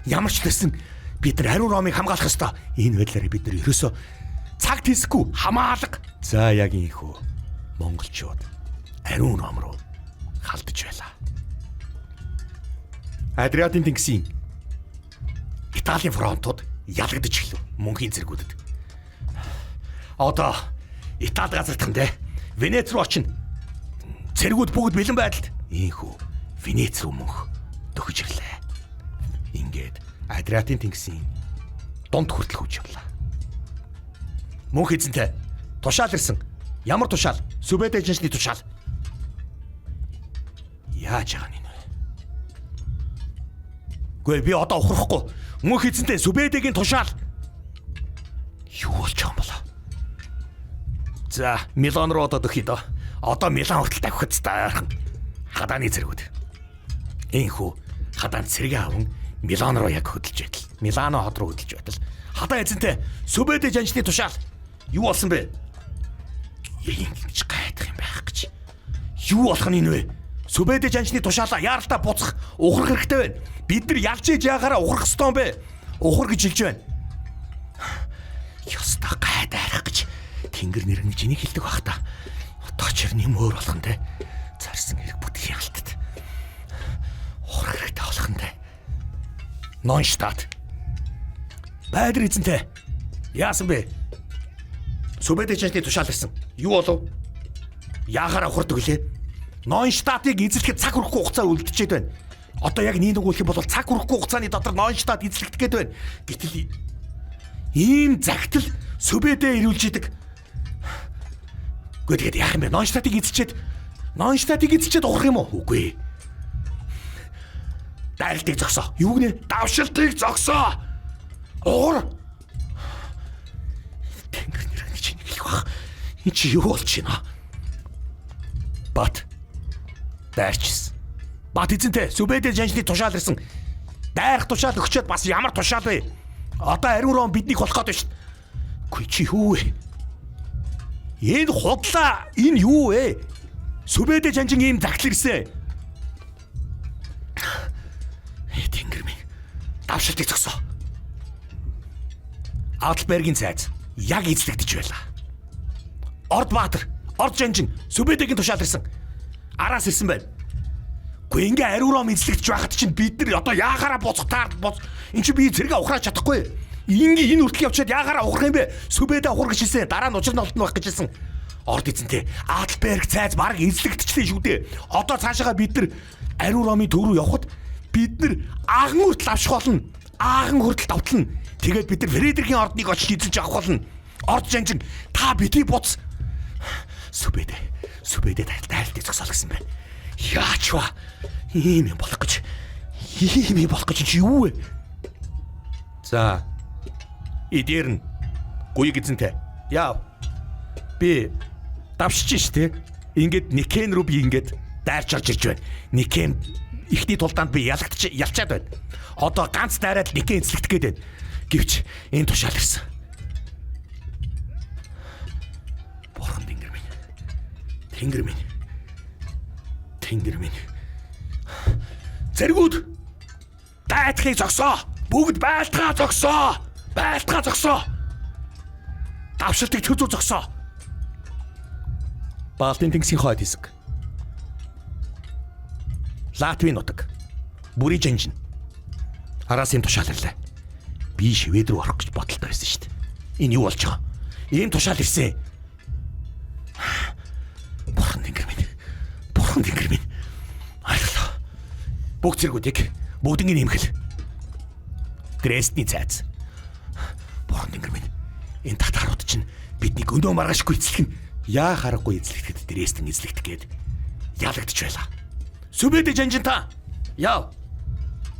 ямар ч байсан бид нар хариун ромыг хамгаалах ёстой. Энэ байдлаар бид нар ерөөсөө цагт хийсэхгүй хамаалга. За яг ийхүү монголчууд ариун ром руу халдж байлаа. Адриатын тэнгисийн Италийн фронтууд ялгадж эхлэв мөнхийн зэргүүдэд. Одоо Итали газардхан дээ. Венец руу очино. Цэргүүд бүгд бэлэн байдалд. Ийхүү Венец руу мөнх төгөж ирлээ. Ингээд Адриатын тэнгисийн дунд хүртэл хөвж явлаа. Мөнх эзэнтэй тушаал ирсэн. Ямар тушаал? Сүбэдэ жиншний тушаал. Яаж байгаа юм бэ? Гүй би одоо ухрахгүй. Мөнх эзэнтэй Сүбэдэгийн тушаал. Юу болж байгаа юм бол? За, Милан руу одоо дөхий дөө. Одоо Милан хүртэл давхиж таархан. Хадааны зэргүүд. Ийхүү хадаан цэрэг аван Милан руу яг хөдөлж байтал. Милано хот руу хөдөлж байтал. Хадаа эзэнтэй Сүбэдэ жанчны тушаал. Юу болсон бэ? Ингэж гайдах юм байх гэж. Юу болох нь вэ? Сүбэдэ жанчны тушаалаа яаралтаа буцах, ухрах хэрэгтэй байна. Бид нар ялж ээж яагаараа ухрах ёстой юм бэ? Ухар гэж хэлж байна. Ёстой гайдаарах гэж тэнгэр нэрнэж энийг хэлдэг байх та. Одоо ч юм өөр болох нь те. Зарсан хэрэг бүтгэхийн алтад. Ухрах хэрэгтэй болох нь те. Нойштадт. Байдар эзэнтэй. Яасан бэ? Сүбэдэ жанчны тушаал ирсэн. Юу болов? Яахаараа ухардаг үлээ? Нойштадтыг эзлэхэд цаг хүрэхгүй хугацаа үлдчихэд байна. Одоо яг нэг өгөх юм бол цаг хүрэхгүй хугацааны дотор Нойштадт эзлэгдэх гээд байна. Гэтэл ийм загтал Сүбэдэ ирүүлж идэг. Гэхдээ яах юм бэ? Нойштадтыг эзэлчихэд ухрах юм уу? Үгүй. Дайралтыг зогсоо. Юу гинэ? Давшилтыг зогсоо. Уур. Тэнгэр нэрнэ чи нэг л бах. Энд чи юу болж байна? Бат. Дайрчсан. Бат эзэнтэй Сүбэдэ жанчны тушаал ирсэн. Дайрах тушаал өгчөөд бас ямар тушаал вэ? Одоо ариун ром биднийг болох гээд байна шүү дээ. Гүй чи юу вэ? Энэ худлаа энэ юу вэ? Сүбэдэ жанчин ийм загтал ирсэн. Тэнгэр минь. Давшилтыг зогсоо. Адлбергийн цайз яг эзлэгдэж байлаа. Орд Баатар, Орд жанчин Сүбэдэгийн тушаал ирсэн. Араас ирсэн байна. Гүй ингээ ариун ром эзлэгдэж байхад чинь бид нар одоо яахаараа буцахтаар эн чи би зэрэг ухраач чадахгүй. Ингээ энэ үртэл явчаад яахаараа ухрах юм бэ? Сүбэдэ ухрах гэж хэлсэн. Дараа нь учир нь олдно байх гэж хэлсэн. Орд эзэнтэй Адлберг цайз баг эзлэгдчихлээ шүү дээ. Одоо цаашаага бид нар ариун ромын төв рүү явхад бид нар аахан хүртэл авчих болно. Аахан хүртэл давтлна. Тэгээд бид нар Фридрихийн ордныг очиж эзэлж авах болно. Орд жанчин та бидний буц. Сүбэдэ дайралтыг зогсоол гэсэн байна. Яач вэ? Ийм юм болох гэж чи юу вэ? За. Идэрн. Гуйг эзэнтэй. Яав. Би давшиж штэ. Ингээд Никен руу би ингээд дайрч орж ирж байна. Никен ихний тулдаанд би ялчаад байна. Одоо ганц дайраад Никен эзлэгдэх гээд байна. Гэвч энэ тушаал ирсэн. Бурхан тэнгэр минь. Цэргүүд дайтхыг зогсоо. Бүгд байлтгаа зогсоо. Байлтгаа зогсоо. Давшилтыг төзөө зогсоо. Балтийн тэнгисийн хойд хэсэг. Латвийн нутаг. Бүрий жанжин. Араас юм тушаал ирлээ. Би шивэд рүү орох гэж бодолтой байсан шүү дээ. Энэ юу болж байгаа? Ийм тушаал ирсэн. Бурхан тэнгэр минь. Бурхан тэнгэр минь. Айлглаа. Бүгд зэргүүдийг бүгднийг нэмхэл. Дрездний цайз. Бурхан тэнгэр минь. Энэ татарууд чинь биднийг өнөө маргаашгүй эзлэх нь яа харахгүй эзлэхэд Дрезден эзлэгдэх гээд ялагдчих байлаа. Сүбэдэ жанжин та. Яв.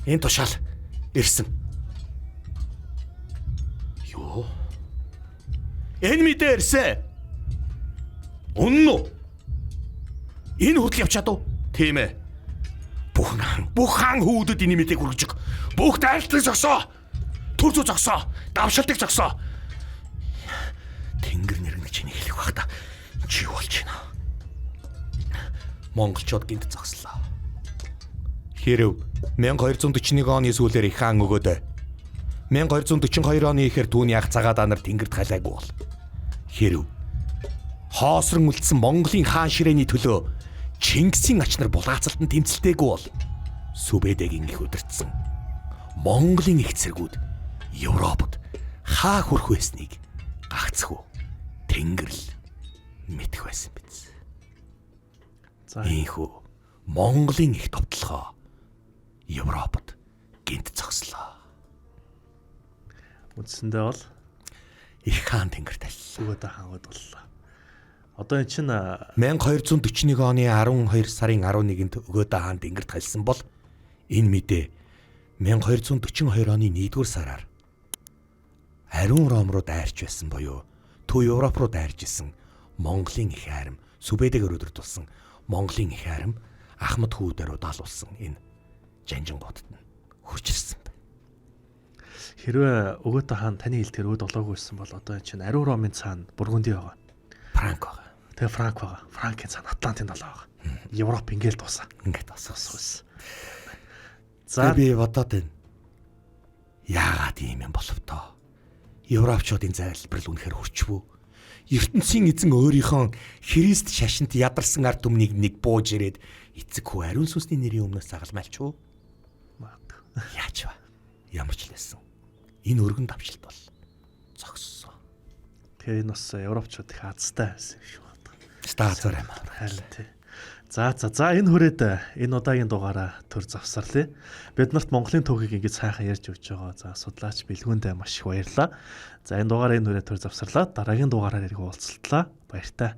Энэ тушаал ирсэн. Юу? Энэ мэдээ ирсэн. Үнэн үү? Энэ хүртэл явчаад уу? Тийм ээ. Бүх хаан хүүдүүд энэ мэдээг хүргэж байгаа. Бүх дайлтыг зогсоо. Төрзөө зогсоо. Давшилтыг зогсоо. Тэнгэр нэргэн чиний хэлэх бах та. Чи юу болж байна? Монголчууд гинт зогслоо. Хэрв 1241 оны сүүлээр их хаан өгөөд 1242 оны ихээр түүний ах цагаадаа нар тэнгэрт халаагүй бол хэрв хоосрон үлдсэн Монголын хаан ширээний төлөө Чингисийн ач нар булаацалтанд тэмцэлтэйгүй бол Сүбэдэгийн их удирдсан Монголын их цэргүүд Европод хаа хүрх байсныг гагцхүү тэнгэрл мэдэх байсан биз. За Ийхүү Монголын их товтлогоо Европод гинт зогслоо. үндсэндээ бол Их хаан тэнгэр таллаа. Сүбэдэ хаан боллоо. Одоо эн чинь 1241 оны 12 сарын 11-нд Өгөөдө хаан тэнгэрт халсан бол энэ мэдээ 1242 оны 1-р сараар ариун Ром руу дайрч байсан буюу Төв Европ руу дайрч исэн Монголын их хайрам Сүбэдэгэр өдөртүүлсэн Монголын их хайрам Ахмад хүүдээр удаалуулсан энэ жанжингуудад нь хурж ирсэн байна. хэрвээ Өгөөдө хаан таны хэлдгээр өд олоогүйсэн бол одоо эн чинь ариун Ромын цаана Бургунди байгаа. Франк байгаа. Тэгээ Франк байгаа. Франкийн цаана Атлантын далай байгаа. Европ ингээл дуусаа. Ингээд асуус. За Би бодоод байна. Яагаад ийм юм боловтоо? Европчуудын зайлшбарл үнэхээр хүрчвүү. ертөнцийн эзэн өөрийнхөө Христ шашинт ядарсан ард түмнийг нэг бууж ирээд эцэг хүү ариун сүнсний нэрийн өмнөөс загалмайлч уу? Яаж вэ? Ямар ч лээсэн. Энэ өргөн давшилт бол зогссон. Тэгээ энэ бас европчууд их азтай байсан юм шиг байна. Стаацаар юм. Харин тий. За энэ хүрээд энэ удаагийн дугаараа төр завсарлаа. Бид нарт Монголын төвхийг ингэж сайхан ярьж өгч байгаа. За судлаач бэлгүүндээ маш их баярлалаа. За энэ дугаараа энэ хүрээд төр завсарлаа. Дараагийн дугаараар ирэх уулзалтлаа. Баяртай.